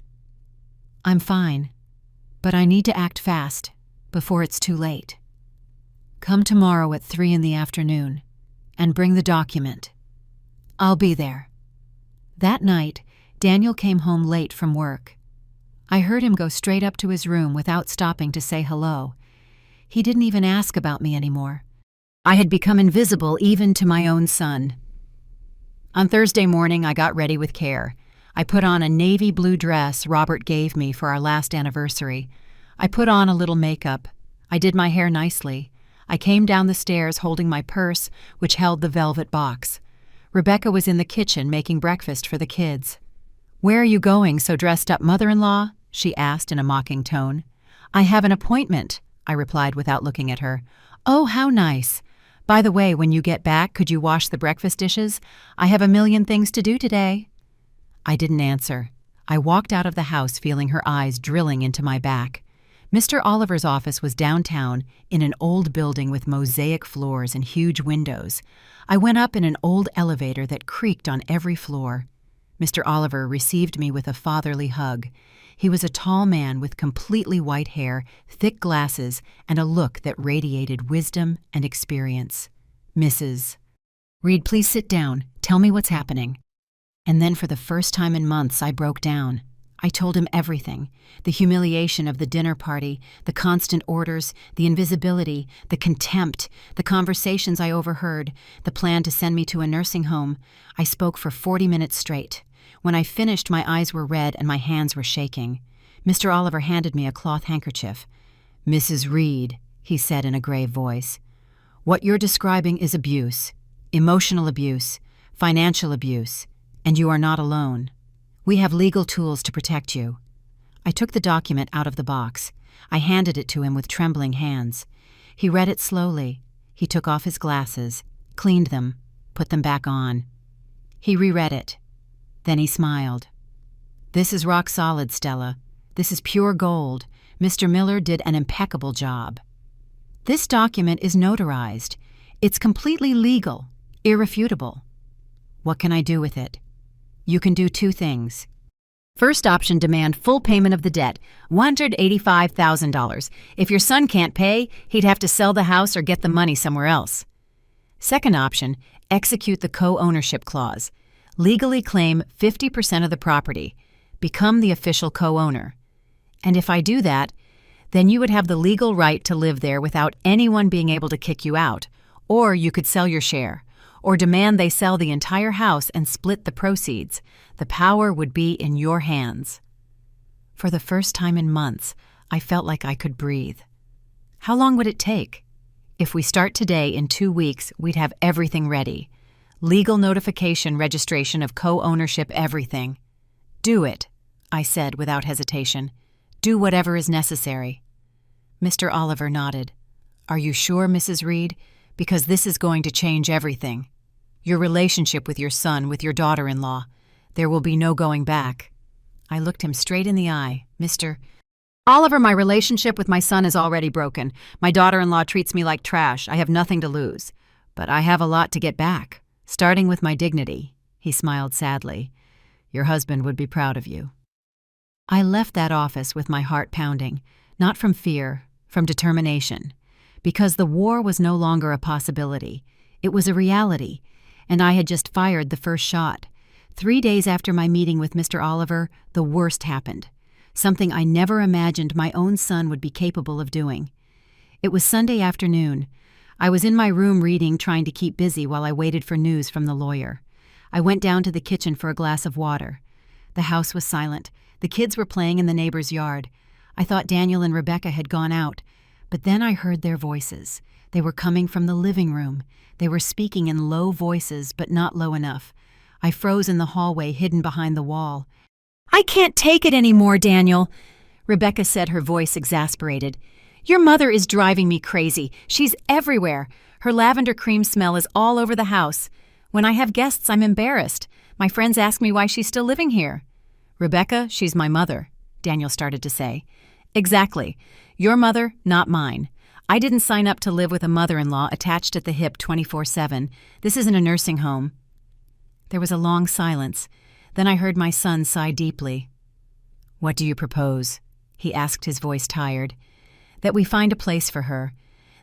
A: "I'm fine, but I need to act fast, before it's too late. Come tomorrow at 3 in the afternoon, and bring the document. I'll be there." That night, Daniel came home late from work. I heard him go straight up to his room without stopping to say hello. He didn't even ask about me anymore. I had become invisible even to my own son. On Thursday morning, I got ready with care. I put on a navy blue dress Robert gave me for our last anniversary. I put on a little makeup. I did my hair nicely. I came down the stairs holding my purse, which held the velvet box. Rebecca was in the kitchen making breakfast for the kids. "Where are you going so dressed up, mother-in-law?" she asked in a mocking tone. "I have an appointment," I replied without looking at her. "Oh, how nice. By the way, when you get back, could you wash the breakfast dishes? I have a million things to do today." I didn't answer. I walked out of the house feeling her eyes drilling into my back. Mr. Oliver's office was downtown in an old building with mosaic floors and huge windows. I went up in an old elevator that creaked on every floor. Mr. Oliver received me with a fatherly hug. He was a tall man with completely white hair, thick glasses, and a look that radiated wisdom and experience. Mrs. Reed, please sit down. Tell me what's happening. And then for the first time in months, I broke down. I told him everything. The humiliation of the dinner party, the constant orders, the invisibility, the contempt, the conversations I overheard, the plan to send me to a nursing home. I spoke for 40 minutes straight. When I finished, my eyes were red and my hands were shaking. Mr. Oliver handed me a cloth handkerchief. "Mrs. Reed," he said in a grave voice, "what you're describing is abuse, emotional abuse, financial abuse, and you are not alone. We have legal tools to protect you." I took the document out of the box. I handed it to him with trembling hands. He read it slowly. He took off his glasses, cleaned them, put them back on. He reread it. Then he smiled. "This is rock solid, Stella. This is pure gold. Mr. Miller did an impeccable job. This document is notarized. It's completely legal, irrefutable. What can I do with it? You can do two things. First option, demand full payment of the debt, $185,000. If your son can't pay, he'd have to sell the house or get the money somewhere else. Second option, execute the co-ownership clause. Legally claim 50% of the property. Become the official co-owner. And if I do that, then you would have the legal right to live there without anyone being able to kick you out, or you could sell your share, or demand they sell the entire house and split the proceeds. The power would be in your hands." For the first time in months, I felt like I could breathe. How long would it take? If we start today, in 2 weeks, we'd have everything ready. Legal notification, registration of co-ownership, everything. "Do it," I said without hesitation. "Do whatever is necessary." Mr. Oliver nodded. "Are you sure, Mrs. Reed? Because this is going to change everything. Your relationship with your son, with your daughter-in-law. There will be no going back." I looked him straight in the eye. "Mr. Oliver, my relationship with my son is already broken. My daughter-in-law treats me like trash. I have nothing to lose. But I have a lot to get back, starting with my dignity." He smiled sadly. "Your husband would be proud of you." I left that office with my heart pounding, not from fear, from determination. Because the war was no longer a possibility. It was a reality, and I had just fired the first shot. 3 days after my meeting with Mr. Oliver, the worst happened. Something I never imagined my own son would be capable of doing. It was Sunday afternoon. I was in my room reading, trying to keep busy while I waited for news from the lawyer. I went down to the kitchen for a glass of water. The house was silent. The kids were playing in the neighbor's yard. I thought Daniel and Rebecca had gone out. But then I heard their voices. They were coming from the living room. They were speaking in low voices, but not low enough. I froze in the hallway, hidden behind the wall. "I can't take it anymore, Daniel," Rebecca said, her voice exasperated. "Your mother is driving me crazy. She's everywhere. Her lavender cream smell is all over the house. When I have guests, I'm embarrassed. My friends ask me why she's still living here." "Rebecca, she's my mother," Daniel started to say. "Exactly. Your mother, not mine. I didn't sign up to live with a mother-in-law attached at the hip 24/7. This isn't a nursing home." There was a long silence. Then I heard my son sigh deeply. "What do you propose?" he asked, his voice tired. "That we find a place for her.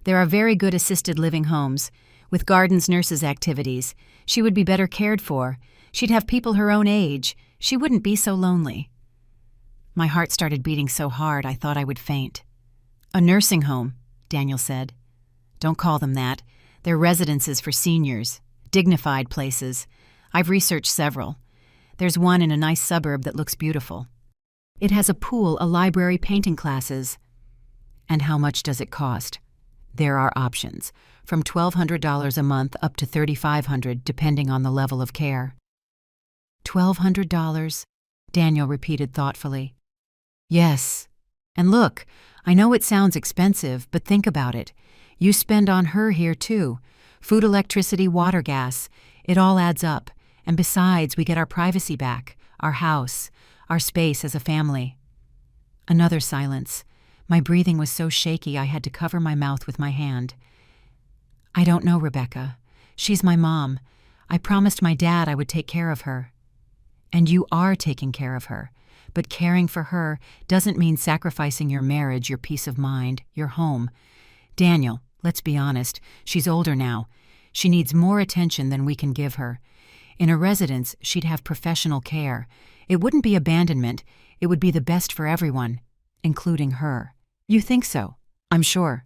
A: There are very good assisted living homes, with gardens, nurses' activities. She would be better cared for. She'd have people her own age. She wouldn't be so lonely." My heart started beating so hard I thought I would faint. "A nursing home," Daniel said. "Don't call them that. They're residences for seniors, dignified places. I've researched several. There's one in a nice suburb that looks beautiful. It has a pool, a library, painting classes." "And how much does it cost?" "There are options, from $1,200 a month up to $3,500, depending on the level of care." $1,200, Daniel repeated thoughtfully. "Yes. And look, I know it sounds expensive, but think about it. You spend on her here too. Food, electricity, water, gas. It all adds up. And besides, we get our privacy back, our house, our space as a family." Another silence. My breathing was so shaky I had to cover my mouth with my hand. "I don't know, Rebecca. She's my mom. I promised my dad I would take care of her." "And you are taking care of her. But caring for her doesn't mean sacrificing your marriage, your peace of mind, your home. Daniel, let's be honest, she's older now. She needs more attention than we can give her. In a residence, she'd have professional care. It wouldn't be abandonment. It would be the best for everyone, including her." "You think so?" "I'm sure."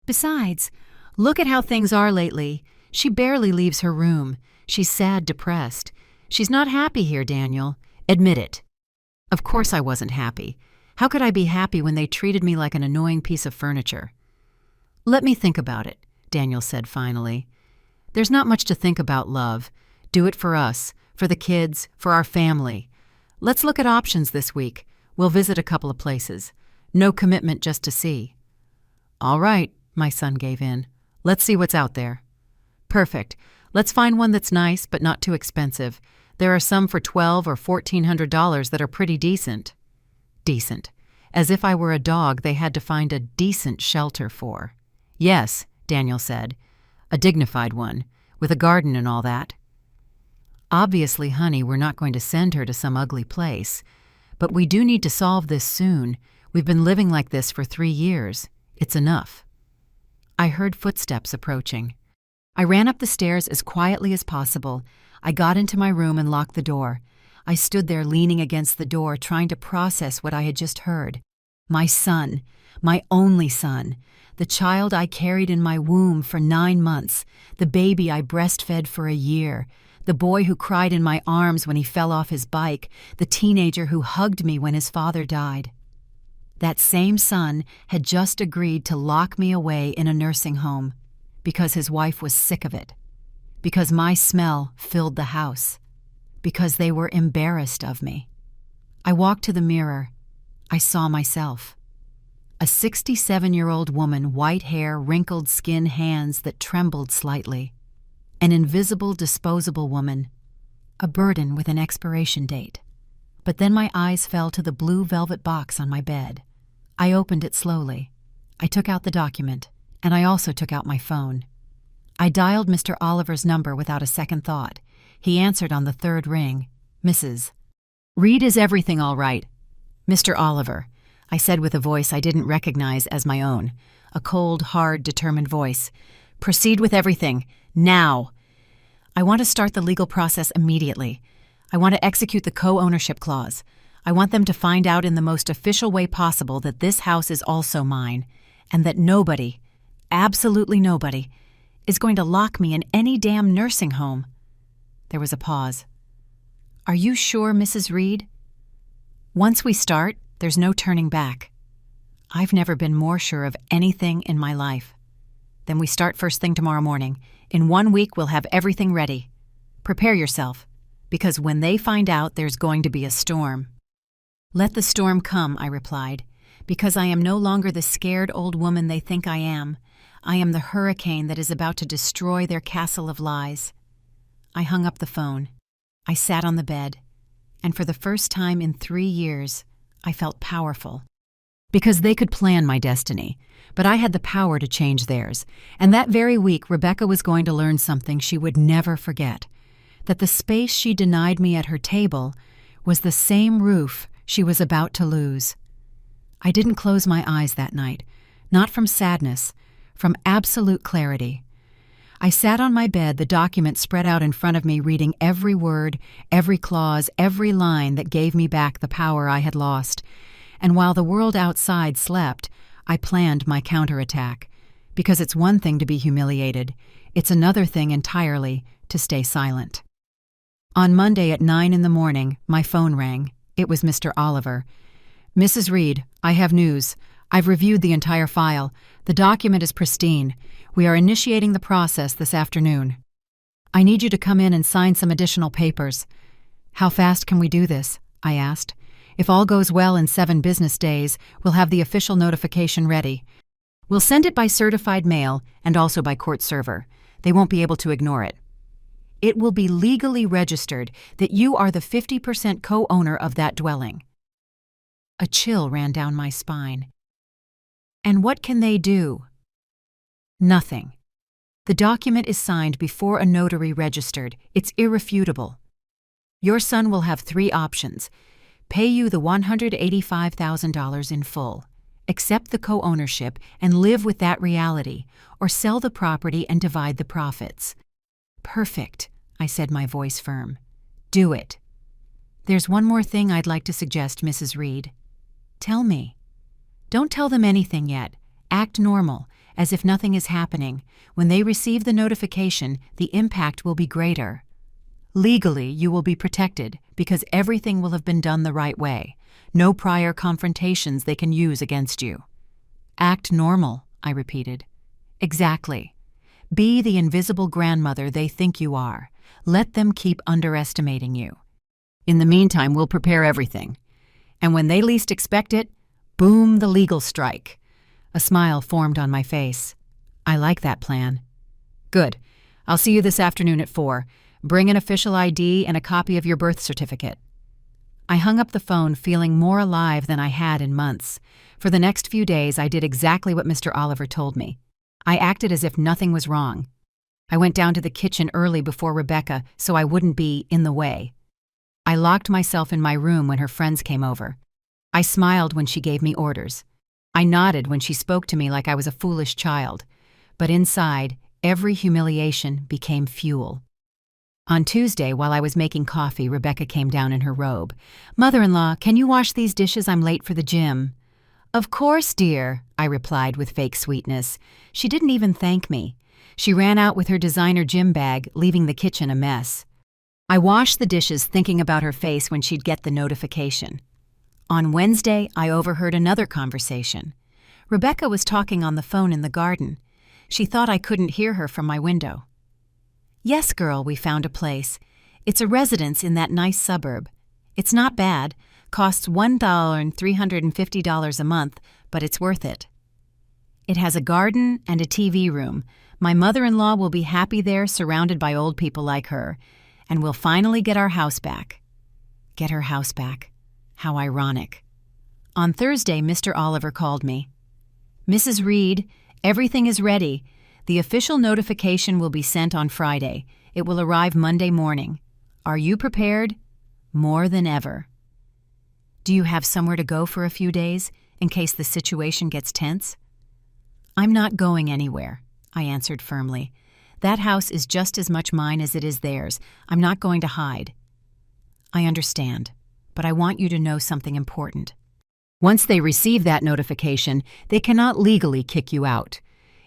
A: Besides, look at how things are lately. She barely leaves her room. She's sad, depressed. She's not happy here, Daniel. Admit it." Of course I wasn't happy. How could I be happy when they treated me like an annoying piece of furniture? "Let me think about it," Daniel said finally. "There's not much to think about, love. Do it for us, for the kids, for our family. Let's look at options this week. We'll visit a couple of places. No commitment, just to see." "All right," my son gave in. "Let's see what's out there." "Perfect. Let's find one that's nice but not too expensive. There are some for $1,200 or $1,400 that are pretty decent." Decent. As if I were a dog they had to find a decent shelter for. "Yes," Daniel said. "A dignified one, with a garden and all that." "Obviously, honey, we're not going to send her to some ugly place. But we do need to solve this soon. We've been living like this for 3 years. It's enough." I heard footsteps approaching. I ran up the stairs as quietly as possible. I got into my room and locked the door. I stood there leaning against the door, trying to process what I had just heard. My son, my only son, the child I carried in my womb for 9 months, the baby I breastfed for a year, the boy who cried in my arms when he fell off his bike, the teenager who hugged me when his father died. That same son had just agreed to lock me away in a nursing home because his wife was sick of it, because my smell filled the house, because they were embarrassed of me. I walked to the mirror. I saw myself. A 67-year-old woman, white hair, wrinkled skin, hands that trembled slightly. An invisible, disposable woman. A burden with an expiration date. But then my eyes fell to the blue velvet box on my bed. I opened it slowly. I took out the document, and I also took out my phone. I dialed Mr. Oliver's number without a second thought. He answered on the 3rd ring. "Mrs. Reed, is everything all right?" "Mr. Oliver," I said with a voice I didn't recognize as my own. A cold, hard, determined voice. "Proceed with everything. Now. I want to start the legal process immediately. I want to execute the co-ownership clause. I want them to find out in the most official way possible that this house is also mine, and that nobody, absolutely nobody, is going to lock me in any damn nursing home." There was a pause. "Are you sure, Mrs. Reed?" "Once we start, there's no turning back." I've never been more sure of anything in my life. "Then we start first thing tomorrow morning. In 1 week, we'll have everything ready. Prepare yourself, because when they find out, there's going to be a storm." "Let the storm come," I replied, "because I am no longer the scared old woman they think I am. I am the hurricane that is about to destroy their castle of lies." I hung up the phone. I sat on the bed, and for the first time in 3 years, I felt powerful. Because they could plan my destiny, but I had the power to change theirs. And that very week, Rebecca was going to learn something she would never forget, that the space she denied me at her table was the same roof she was about to lose. I didn't close my eyes that night, not from sadness, from absolute clarity. I sat on my bed, the document spread out in front of me, reading every word, every clause, every line that gave me back the power I had lost. And while the world outside slept, I planned my counterattack. Because it's one thing to be humiliated, it's another thing entirely to stay silent. On Monday at 9 in the morning, my phone rang. It was Mr. Oliver. "Mrs. Reed, I have news. I've reviewed the entire file. The document is pristine. We are initiating the process this afternoon. I need you to come in and sign some additional papers." "How fast can we do this?" I asked. "If all goes well in 7 business days, we'll have the official notification ready. We'll send it by certified mail and also by court server. They won't be able to ignore it. It will be legally registered that you are the 50% co-owner of that dwelling." A chill ran down my spine. And what can they do? Nothing. The document is signed before a notary registered. It's irrefutable. Your son will have 3 options: pay you the $185,000 in full, accept the co-ownership and live with that reality, or sell the property and divide the profits. Perfect, I said, my voice firm. Do it. There's one more thing I'd like to suggest, Mrs. Reed. Tell me. Don't tell them anything yet. Act normal, as if nothing is happening. When they receive the notification, the impact will be greater. Legally, you will be protected because everything will have been done the right way. No prior confrontations they can use against you. Act normal, I repeated. Exactly. Be the invisible grandmother they think you are. Let them keep underestimating you. In the meantime, we'll prepare everything. And when they least expect it, boom, the legal strike. A smile formed on my face. I like that plan. Good. I'll see you this afternoon at 4. Bring an official ID and a copy of your birth certificate. I hung up the phone feeling more alive than I had in months. For the next few days, I did exactly what Mr. Oliver told me. I acted as if nothing was wrong. I went down to the kitchen early before Rebecca so I wouldn't be in the way. I locked myself in my room when her friends came over. I smiled when she gave me orders. I nodded when she spoke to me like I was a foolish child. But inside, every humiliation became fuel. On Tuesday, while I was making coffee, Rebecca came down in her robe. "Mother-in-law, can you wash these dishes? I'm late for the gym." "Of course, dear," I replied with fake sweetness. She didn't even thank me. She ran out with her designer gym bag, leaving the kitchen a mess. I washed the dishes thinking about her face when she'd get the notification. On Wednesday, I overheard another conversation. Rebecca was talking on the phone in the garden. She thought I couldn't hear her from my window. "Yes, girl, we found a place. It's a residence in that nice suburb. It's not bad, costs $1,350 a month, but it's worth it. It has a garden and a TV room. My mother-in-law will be happy there surrounded by old people like her, and we'll finally get our house back." Get her house back. How ironic. On Thursday, Mr. Oliver called me. "Mrs. Reed, everything is ready. The official notification will be sent on Friday. It will arrive Monday morning. Are you prepared?" "More than ever." "Do you have somewhere to go for a few days, in case the situation gets tense?" "I'm not going anywhere," I answered firmly. "That house is just as much mine as it is theirs. I'm not going to hide." "I understand, but I want you to know something important. Once they receive that notification, they cannot legally kick you out.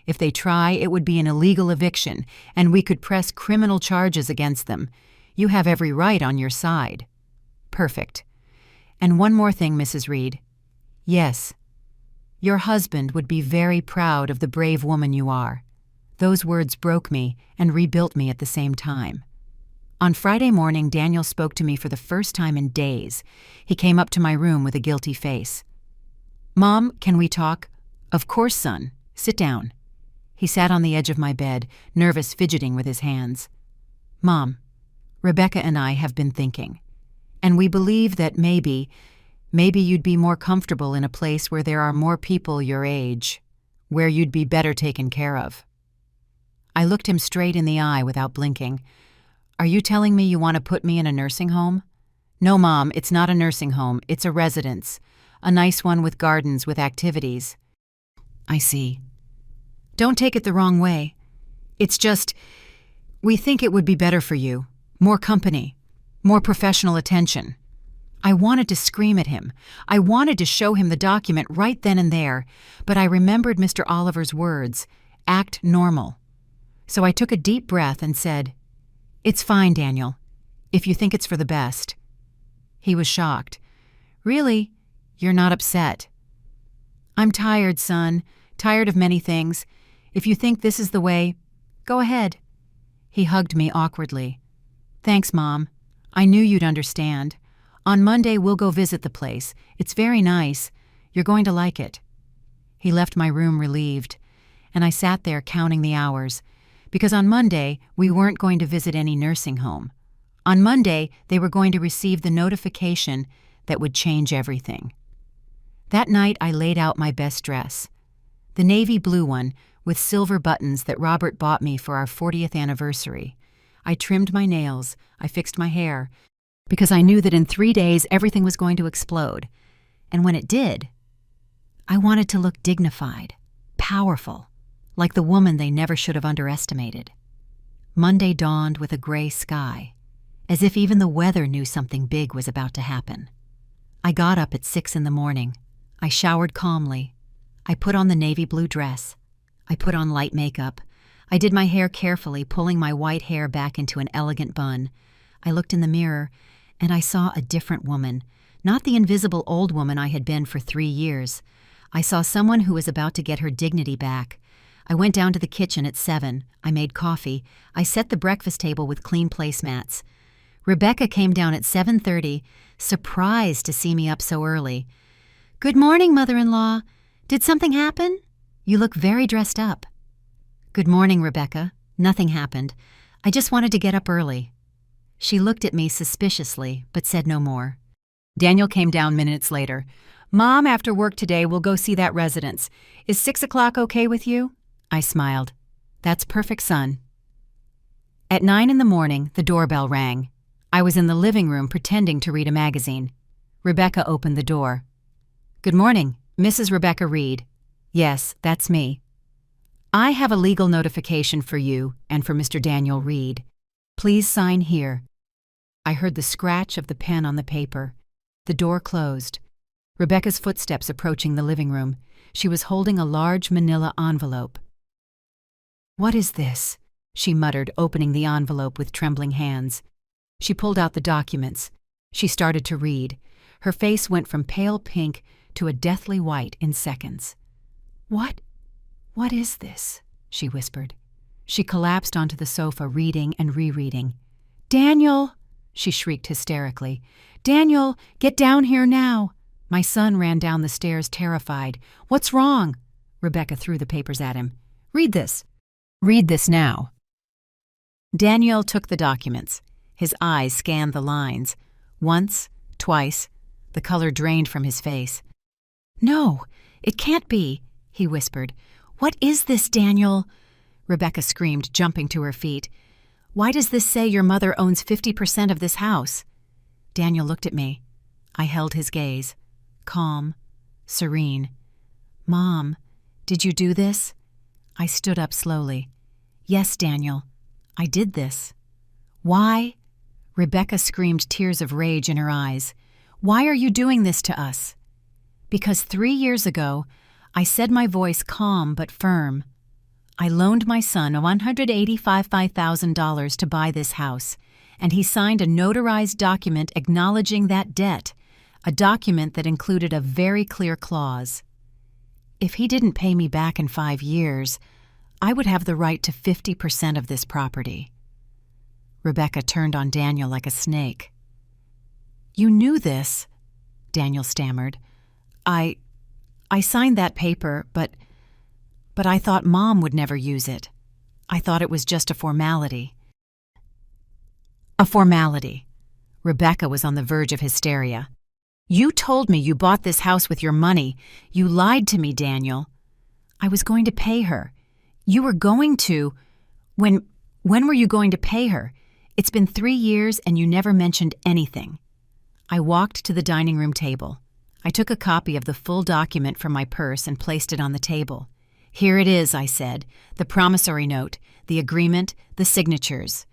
A: If they try, it would be an illegal eviction, and we could press criminal charges against them. You have every right on your side." "Perfect. And one more thing, Mrs. Reed." "Yes. Your husband would be very proud of the brave woman you are." Those words broke me and rebuilt me at the same time. On Friday morning, Daniel spoke to me for the first time in days. He came up to my room with a guilty face. "Mom, can we talk?" "Of course, son. Sit down." He sat on the edge of my bed, nervous, fidgeting with his hands. "Mom, Rebecca and I have been thinking, and we believe that maybe you'd be more comfortable in a place where there are more people your age, where you'd be better taken care of." I looked him straight in the eye without blinking. "Are you telling me you want to put me in a nursing home?" "No, Mom, it's not a nursing home. It's a residence. A nice one with gardens, with activities." "I see. Don't take it the wrong way. It's just, we think it would be better for you. More company. More professional attention." I wanted to scream at him. I wanted to show him the document right then and there, but I remembered Mr. Oliver's words, "Act normal." So I took a deep breath and said, "It's fine, Daniel, if you think it's for the best." He was shocked. "Really? You're not upset?" "I'm tired, son. Tired of many things. If you think this is the way, go ahead." He hugged me awkwardly. "Thanks, Mom. I knew you'd understand. On Monday, we'll go visit the place. It's very nice. You're going to like it." He left my room relieved, and I sat there counting the hours, because on Monday, we weren't going to visit any nursing home. On Monday, they were going to receive the notification that would change everything. That night I laid out my best dress. The navy blue one with silver buttons that Robert bought me for our 40th anniversary. I trimmed my nails, I fixed my hair, because I knew that in 3 days everything was going to explode. And when it did, I wanted to look dignified, powerful, like the woman they never should have underestimated. Monday dawned with a gray sky, as if even the weather knew something big was about to happen. I got up at 6 in the morning. I showered calmly. I put on the navy blue dress. I put on light makeup. I did my hair carefully, pulling my white hair back into an elegant bun. I looked in the mirror, and I saw a different woman, not the invisible old woman I had been for 3 years. I saw someone who was about to get her dignity back. I went down to the kitchen at 7. I made coffee. I set the breakfast table with clean placemats. Rebecca came down at 7:30, surprised to see me up so early. "Good morning, mother-in-law. Did something happen? You look very dressed up." "Good morning, Rebecca. Nothing happened. I just wanted to get up early." She looked at me suspiciously, but said no more. Daniel came down minutes later. "Mom, after work today, we'll go see that residence. Is 6 o'clock okay with you?" I smiled. "That's perfect, son." At 9 in the morning, the doorbell rang. I was in the living room pretending to read a magazine. Rebecca opened the door. "Good morning, Mrs. Rebecca Reed." "Yes, that's me." "I have a legal notification for you and for Mr. Daniel Reed. Please sign here." I heard the scratch of the pen on the paper. The door closed. Rebecca's footsteps approaching the living room. She was holding a large manila envelope. "What is this?" she muttered, opening the envelope with trembling hands. She pulled out the documents. She started to read. Her face went from pale pink to a deathly white in seconds. What is this?" she whispered. She collapsed onto the sofa, reading and rereading. "Daniel!" she shrieked hysterically. "Daniel, get down here now!" My son ran down the stairs terrified. "What's wrong?" Rebecca threw the papers at him. "Read this. Read this now." Daniel took the documents. His eyes scanned the lines. Once, twice, the color drained from his face. "No, it can't be," he whispered. "What is this, Daniel?" Rebecca screamed, jumping to her feet. "Why does this say your mother owns 50% of this house?" Daniel looked at me. I held his gaze. Calm, serene. "Mom, did you do this?" I stood up slowly. "Yes, Daniel, I did this." "Why?" Rebecca screamed, tears of rage in her eyes. "Why are you doing this to us?" "Because 3 years ago, I said my voice calm but firm. I loaned my son $185,000 to buy this house, and he signed a notarized document acknowledging that debt, a document that included a very clear clause. If he didn't pay me back in 5 years, I would have the right to 50% of this property." Rebecca turned on Daniel like a snake. "You knew this," Daniel stammered. I signed that paper, but I thought Mom would never use it. I thought it was just a formality." "A formality." Rebecca was on the verge of hysteria. "You told me you bought this house with your money. You lied to me, Daniel." "I was going to pay her." "You were going to? When were you going to pay her? It's been 3 years and you never mentioned anything." I walked to the dining room table. I took a copy of the full document from my purse and placed it on the table. "Here it is," I said, "the promissory note, the agreement, the signatures.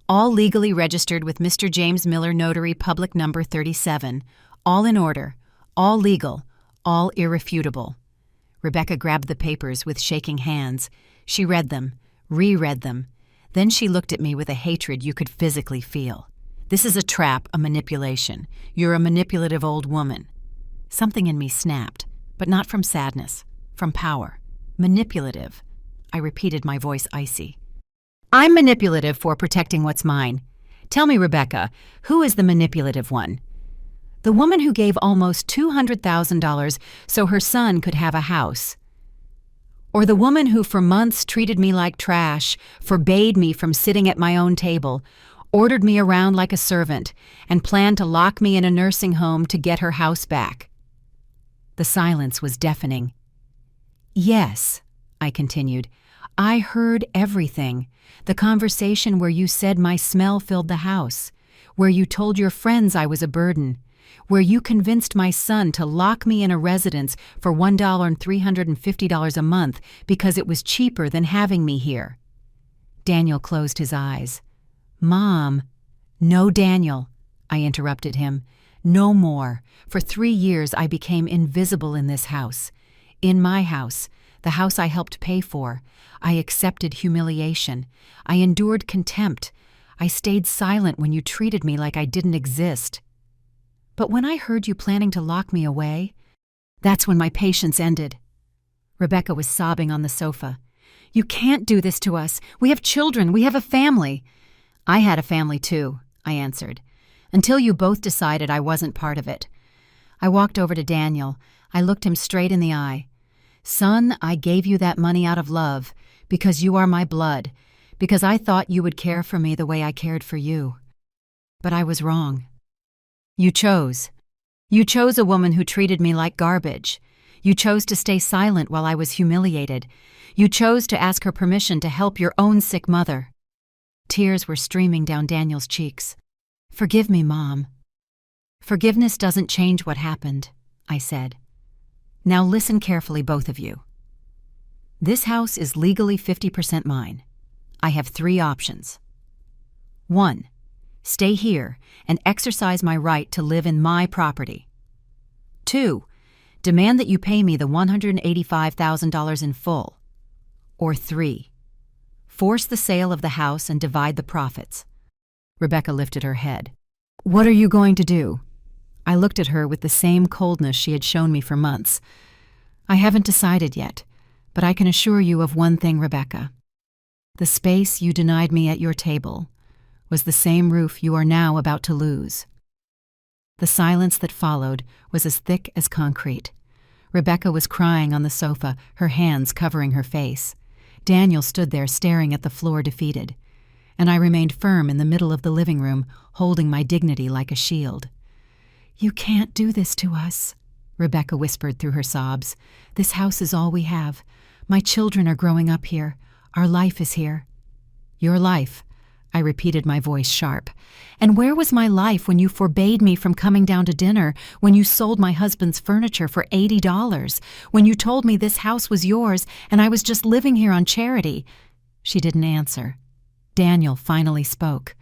A: All legally registered with Mr. James Miller, Notary, Public Number 37. All in order, all legal, all irrefutable." Rebecca grabbed the papers with shaking hands. She read them, reread them. Then she looked at me with a hatred you could physically feel. "This is a trap, a manipulation. You're a manipulative old woman." Something in me snapped, but not from sadness, from power. "Manipulative." I repeated, my voice icy. "I'm manipulative for protecting what's mine. Tell me, Rebecca, who is the manipulative one? The woman who gave almost $200,000 so her son could have a house? Or the woman who for months treated me like trash, forbade me from sitting at my own table, ordered me around like a servant, and planned to lock me in a nursing home to get her house back? The silence was deafening. "Yes," I continued. "I heard everything. The conversation where you said my smell filled the house, where you told your friends I was a burden, where you convinced my son to lock me in a residence for $1,350 a month because it was cheaper than having me here." Daniel closed his eyes. "Mom." "No, Daniel," I interrupted him. "No more. For 3 years I became invisible in this house. In my house, the house I helped pay for. I accepted humiliation. I endured contempt. I stayed silent when you treated me like I didn't exist. But when I heard you planning to lock me away, that's when my patience ended." Rebecca was sobbing on the sofa. "You can't do this to us. We have children. We have a family." "I had a family too," I answered, "until you both decided I wasn't part of it." I walked over to Daniel. I looked him straight in the eye. "Son, I gave you that money out of love, because you are my blood, because I thought you would care for me the way I cared for you. But I was wrong. You chose. You chose a woman who treated me like garbage. You chose to stay silent while I was humiliated. You chose to ask her permission to help your own sick mother." Tears were streaming down Daniel's cheeks. "Forgive me, Mom." "Forgiveness doesn't change what happened," I said. "Now listen carefully, both of you. This house is legally 50% mine. I have 3 options. 1. Stay here and exercise my right to live in my property. 2. Demand that you pay me the $185,000 in full. Or 3. Force the sale of the house and divide the profits." Rebecca lifted her head. "What are you going to do?" I looked at her with the same coldness she had shown me for months. "I haven't decided yet, but I can assure you of one thing, Rebecca. The space you denied me at your table was the same roof you are now about to lose." The silence that followed was as thick as concrete. Rebecca was crying on the sofa, her hands covering her face. Daniel stood there staring at the floor, defeated, and I remained firm in the middle of the living room, holding my dignity like a shield. "You can't do this to us," Rebecca whispered through her sobs. "This house is all we have. My children are growing up here. Our life is here." "Your life," I repeated, my voice sharp. "And where was my life when you forbade me from coming down to dinner, when you sold my husband's furniture for $80, when you told me this house was yours and I was just living here on charity?" She didn't answer. Daniel finally spoke.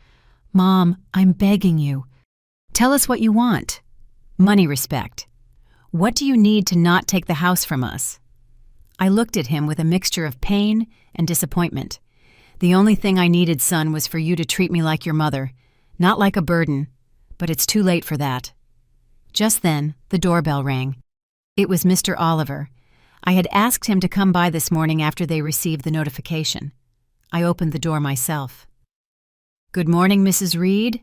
A: "Mom, I'm begging you. Tell us what you want." "Money, respect. What do you need to not take the house from us?" I looked at him with a mixture of pain and disappointment. "The only thing I needed, son, was for you to treat me like your mother, not like a burden, but it's too late for that." Just then, the doorbell rang. It was Mr. Oliver. I had asked him to come by this morning after they received the notification. I opened the door myself. "Good morning, Mrs. Reed,"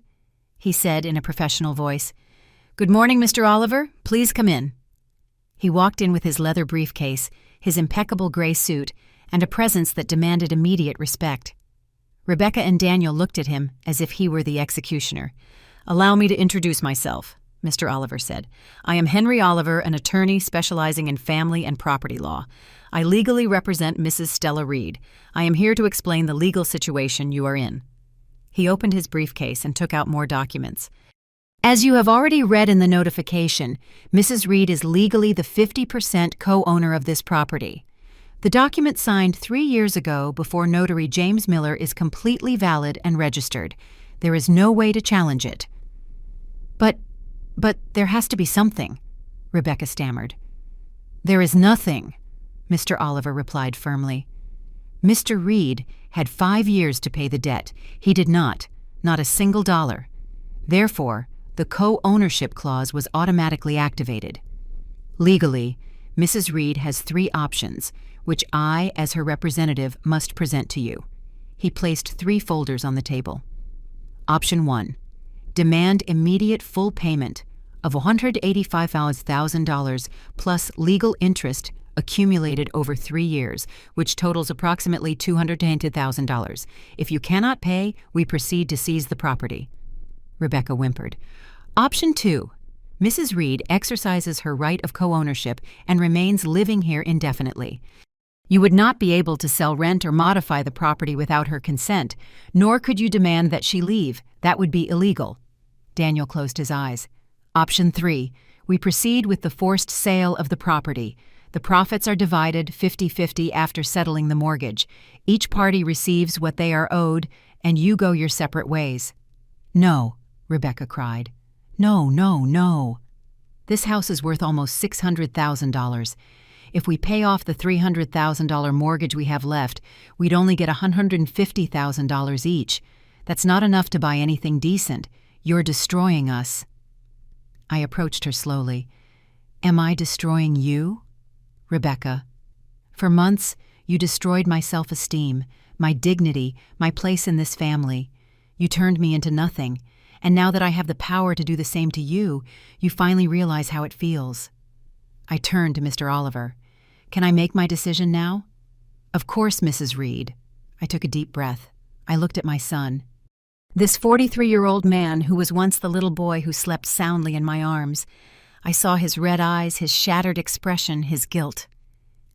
A: he said in a professional voice. "Good morning, Mr. Oliver. Please come in." He walked in with his leather briefcase, his impeccable gray suit, and a presence that demanded immediate respect. Rebecca and Daniel looked at him as if he were the executioner. "Allow me to introduce myself," Mr. Oliver said. "I am Henry Oliver, an attorney specializing in family and property law. I legally represent Mrs. Stella Reed. I am here to explain the legal situation you are in." He opened his briefcase and took out more documents. "As you have already read in the notification, Mrs. Reed is legally the 50% co-owner of this property. The document signed 3 years ago before notary James Miller is completely valid and registered. There is no way to challenge it." But there has to be something," Rebecca stammered. "There is nothing," Mr. Oliver replied firmly. "Mr. Reed had 5 years to pay the debt. He did not a single dollar. Therefore, the co-ownership clause was automatically activated. Legally, Mrs. Reed has 3 options, which I, as her representative, must present to you." He placed 3 folders on the table. Option 1. Demand immediate full payment of $185,000 plus legal interest accumulated over 3 years, which totals approximately $210,000. If you cannot pay, we proceed to seize the property. Rebecca whimpered. Option 2. Mrs. Reed exercises her right of co-ownership and remains living here indefinitely. You would not be able to sell, rent, or modify the property without her consent, nor could you demand that she leave. That would be illegal. Daniel closed his eyes. Option 3. We proceed with the forced sale of the property. The profits are divided 50-50 after settling the mortgage. Each party receives what they are owed, and you go your separate ways. No, Rebecca cried. No, no, no. This house is worth almost $600,000. If we pay off the $300,000 mortgage we have left, we'd only get $150,000 each. That's not enough to buy anything decent. You're destroying us. I approached her slowly. Am I destroying you? Rebecca, for months you destroyed my self-esteem, my dignity, my place in this family. You turned me into nothing, and now that I have the power to do the same to you, you finally realize how it feels. I turned to Mr. Oliver. Can I make my decision now? Of course, Mrs. Reed. I took a deep breath. I looked at my son. This 43-year-old man who was once the little boy who slept soundly in my arms. I saw his red eyes, his shattered expression, his guilt.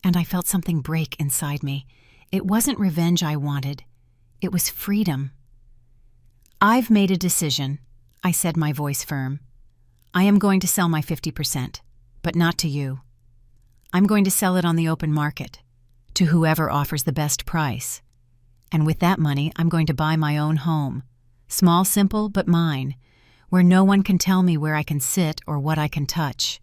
A: And I felt something break inside me. It wasn't revenge I wanted. It was freedom. I've made a decision, I said, my voice firm. I am going to sell my 50%, but not to you. I'm going to sell it on the open market, to whoever offers the best price. And with that money, I'm going to buy my own home. Small, simple, but mine, where no one can tell me where I can sit or what I can touch.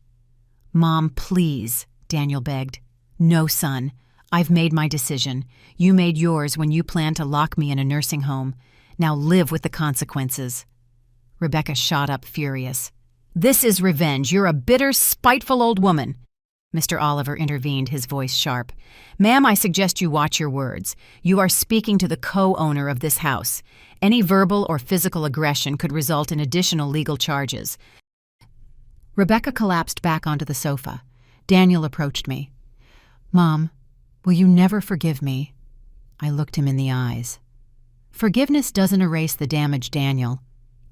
A: Mom, please, Daniel begged. No, son. I've made my decision. You made yours when you planned to lock me in a nursing home. Now live with the consequences. Rebecca shot up, furious. This is revenge. You're a bitter, spiteful old woman. Mr. Oliver intervened, his voice sharp. Ma'am, I suggest you watch your words. You are speaking to the co-owner of this house. Any verbal or physical aggression could result in additional legal charges. Rebecca collapsed back onto the sofa. Daniel approached me. Mom, will you never forgive me? I looked him in the eyes. Forgiveness doesn't erase the damage, Daniel.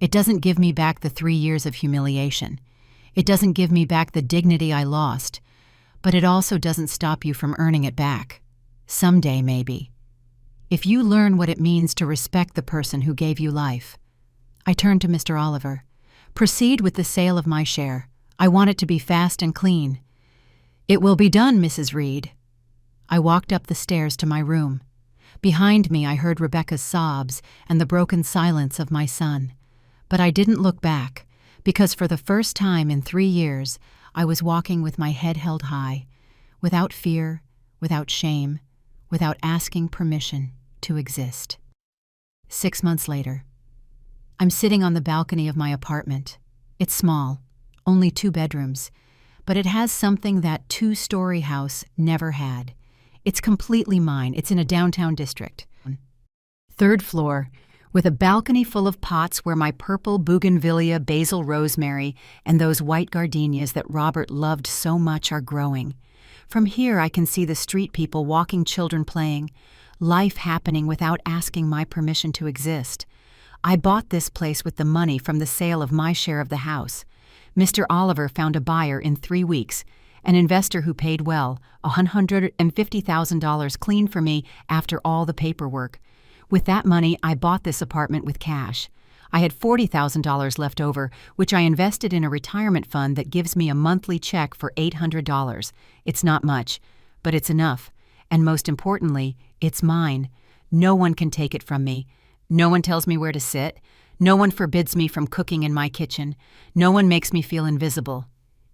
A: It doesn't give me back the 3 years of humiliation. It doesn't give me back the dignity I lost. But it also doesn't stop you from earning it back. Someday, maybe. If you learn what it means to respect the person who gave you life. I turned to Mr. Oliver. Proceed with the sale of my share. I want it to be fast and clean. It will be done, Mrs. Reed. I walked up the stairs to my room. Behind me, I heard Rebecca's sobs and the broken silence of my son. But I didn't look back, because for the first time in 3 years, I was walking with my head held high, without fear, without shame, without asking permission to exist. 6 months later, I'm sitting on the balcony of my apartment. It's small, only 2 bedrooms, but it has something that 2-story house never had. It's completely mine. It's in a downtown district. 3rd floor, with a balcony full of pots where my purple bougainvillea, basil rosemary, and those white gardenias that Robert loved so much are growing. From here I can see the street people walking, children playing, life happening without asking my permission to exist. I bought this place with the money from the sale of my share of the house. Mr. Oliver found a buyer in 3 weeks, an investor who paid well, $150,000 clean for me after all the paperwork. With that money, I bought this apartment with cash. I had $40,000 left over, which I invested in a retirement fund that gives me a monthly check for $800. It's not much, but it's enough. And most importantly, it's mine. No one can take it from me. No one tells me where to sit. No one forbids me from cooking in my kitchen. No one makes me feel invisible.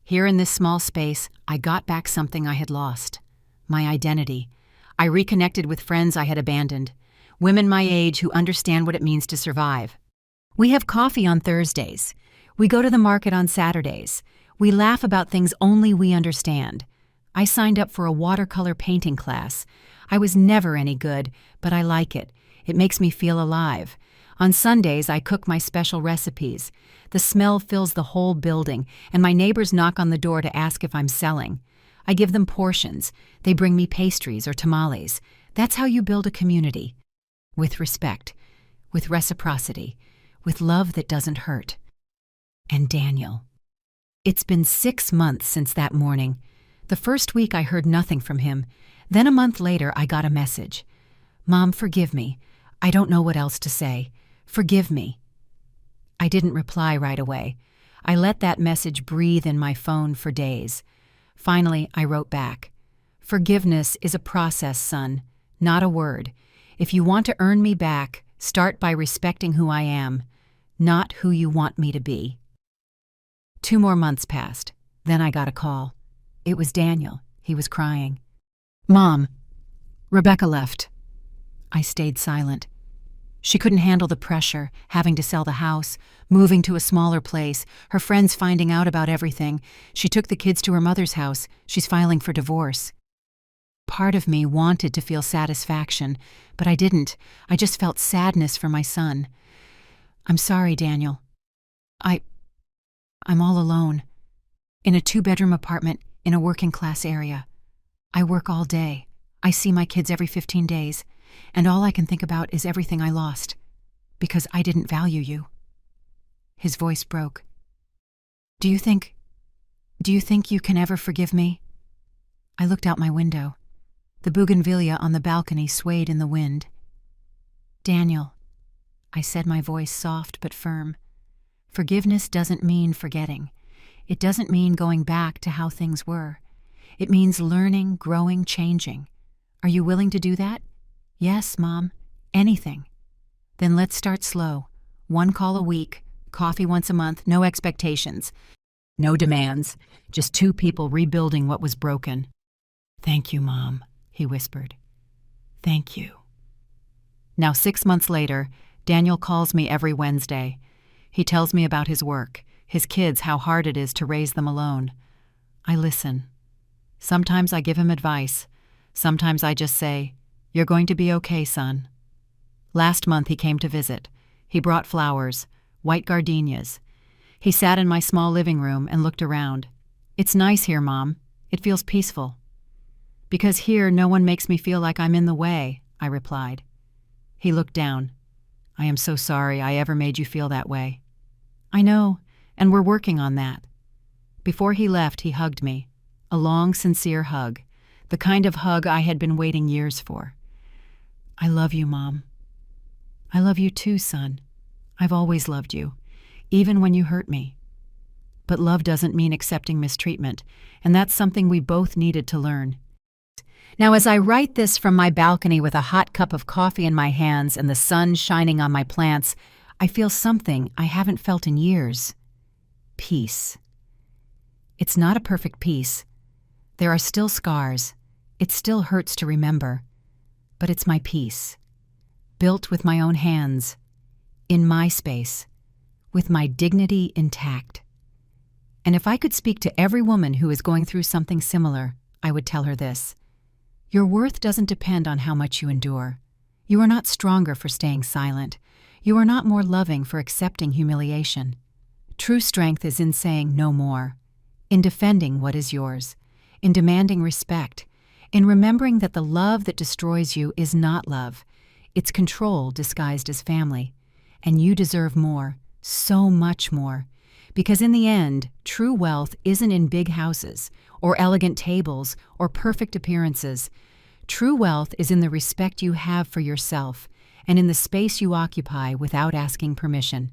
A: Here in this small space, I got back something I had lost. My identity. I reconnected with friends I had abandoned. Women my age who understand what it means to survive. We have coffee on Thursdays. We go to the market on Saturdays. We laugh about things only we understand. I signed up for a watercolor painting class. I was never any good, but I like it. It makes me feel alive. On Sundays, I cook my special recipes. The smell fills the whole building, and my neighbors knock on the door to ask if I'm selling. I give them portions. They bring me pastries or tamales. That's how you build a community. With respect, with reciprocity, with love that doesn't hurt. And Daniel. It's been 6 months since that morning. The first week I heard nothing from him. Then a month later I got a message. "Mom, forgive me. I don't know what else to say. Forgive me." I didn't reply right away. I let that message breathe in my phone for days. Finally, I wrote back. "Forgiveness is a process, son, not a word. If you want to earn me back, start by respecting who I am, not who you want me to be." 2 more months passed. Then I got a call. It was Daniel. He was crying. "Mom, Rebecca left." I stayed silent. She couldn't handle the pressure, having to sell the house, moving to a smaller place, her friends finding out about everything. She took the kids to her mother's house. She's filing for divorce. Part of me wanted to feel satisfaction, but I didn't. I just felt sadness for my son. "I'm sorry, Daniel. I'm all alone. In a 2-bedroom apartment in a working-class area. I work all day. I see my kids every 15 days. And all I can think about is everything I lost. Because I didn't value you." His voice broke. Do you think you can ever forgive me?" I looked out my window. The bougainvillea on the balcony swayed in the wind. "Daniel," I said, my voice soft but firm, "forgiveness doesn't mean forgetting. It doesn't mean going back to how things were. It means learning, growing, changing. Are you willing to do that?" "Yes, Mom. Anything." "Then let's start slow. 1 call a week, coffee once a month, no expectations. No demands, just 2 people rebuilding what was broken." "Thank you, Mom," he whispered. "Thank you." Now 6 months later, Daniel calls me every Wednesday. He tells me about his work, his kids, how hard it is to raise them alone. I listen. Sometimes I give him advice. Sometimes I just say, "You're going to be okay, son." Last month he came to visit. He brought flowers, white gardenias. He sat in my small living room and looked around. "It's nice here, Mom. It feels peaceful." "Because here no one makes me feel like I'm in the way," I replied. He looked down. "I am so sorry I ever made you feel that way." "I know, and we're working on that." Before he left, he hugged me. A long, sincere hug. The kind of hug I had been waiting years for. "I love you, Mom." "I love you too, son. I've always loved you, even when you hurt me." But love doesn't mean accepting mistreatment, and that's something we both needed to learn. Now, as I write this from my balcony with a hot cup of coffee in my hands and the sun shining on my plants, I feel something I haven't felt in years. Peace. It's not a perfect peace. There are still scars. It still hurts to remember. But it's my peace. Built with my own hands. In my space. With my dignity intact. And if I could speak to every woman who is going through something similar, I would tell her this. Your worth doesn't depend on how much you endure. You are not stronger for staying silent. You are not more loving for accepting humiliation. True strength is in saying no more, in defending what is yours, in demanding respect, in remembering that the love that destroys you is not love. It's control disguised as family. And you deserve more, so much more. Because in the end, true wealth isn't in big houses, or elegant tables, or perfect appearances. True wealth is in the respect you have for yourself, and in the space you occupy without asking permission.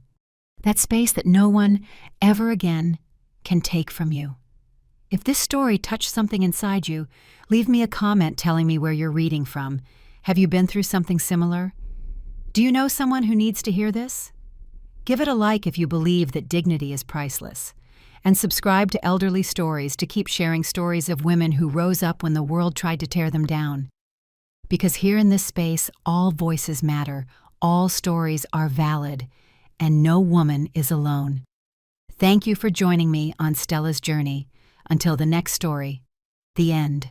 A: That space that no one, ever again, can take from you. If this story touched something inside you, leave me a comment telling me where you're reading from. Have you been through something similar? Do you know someone who needs to hear this? Give it a like if you believe that dignity is priceless. And subscribe to Elderly Stories to keep sharing stories of women who rose up when the world tried to tear them down. Because here in this space, all voices matter, all stories are valid, and no woman is alone. Thank you for joining me on Stella's journey. Until the next story, the end.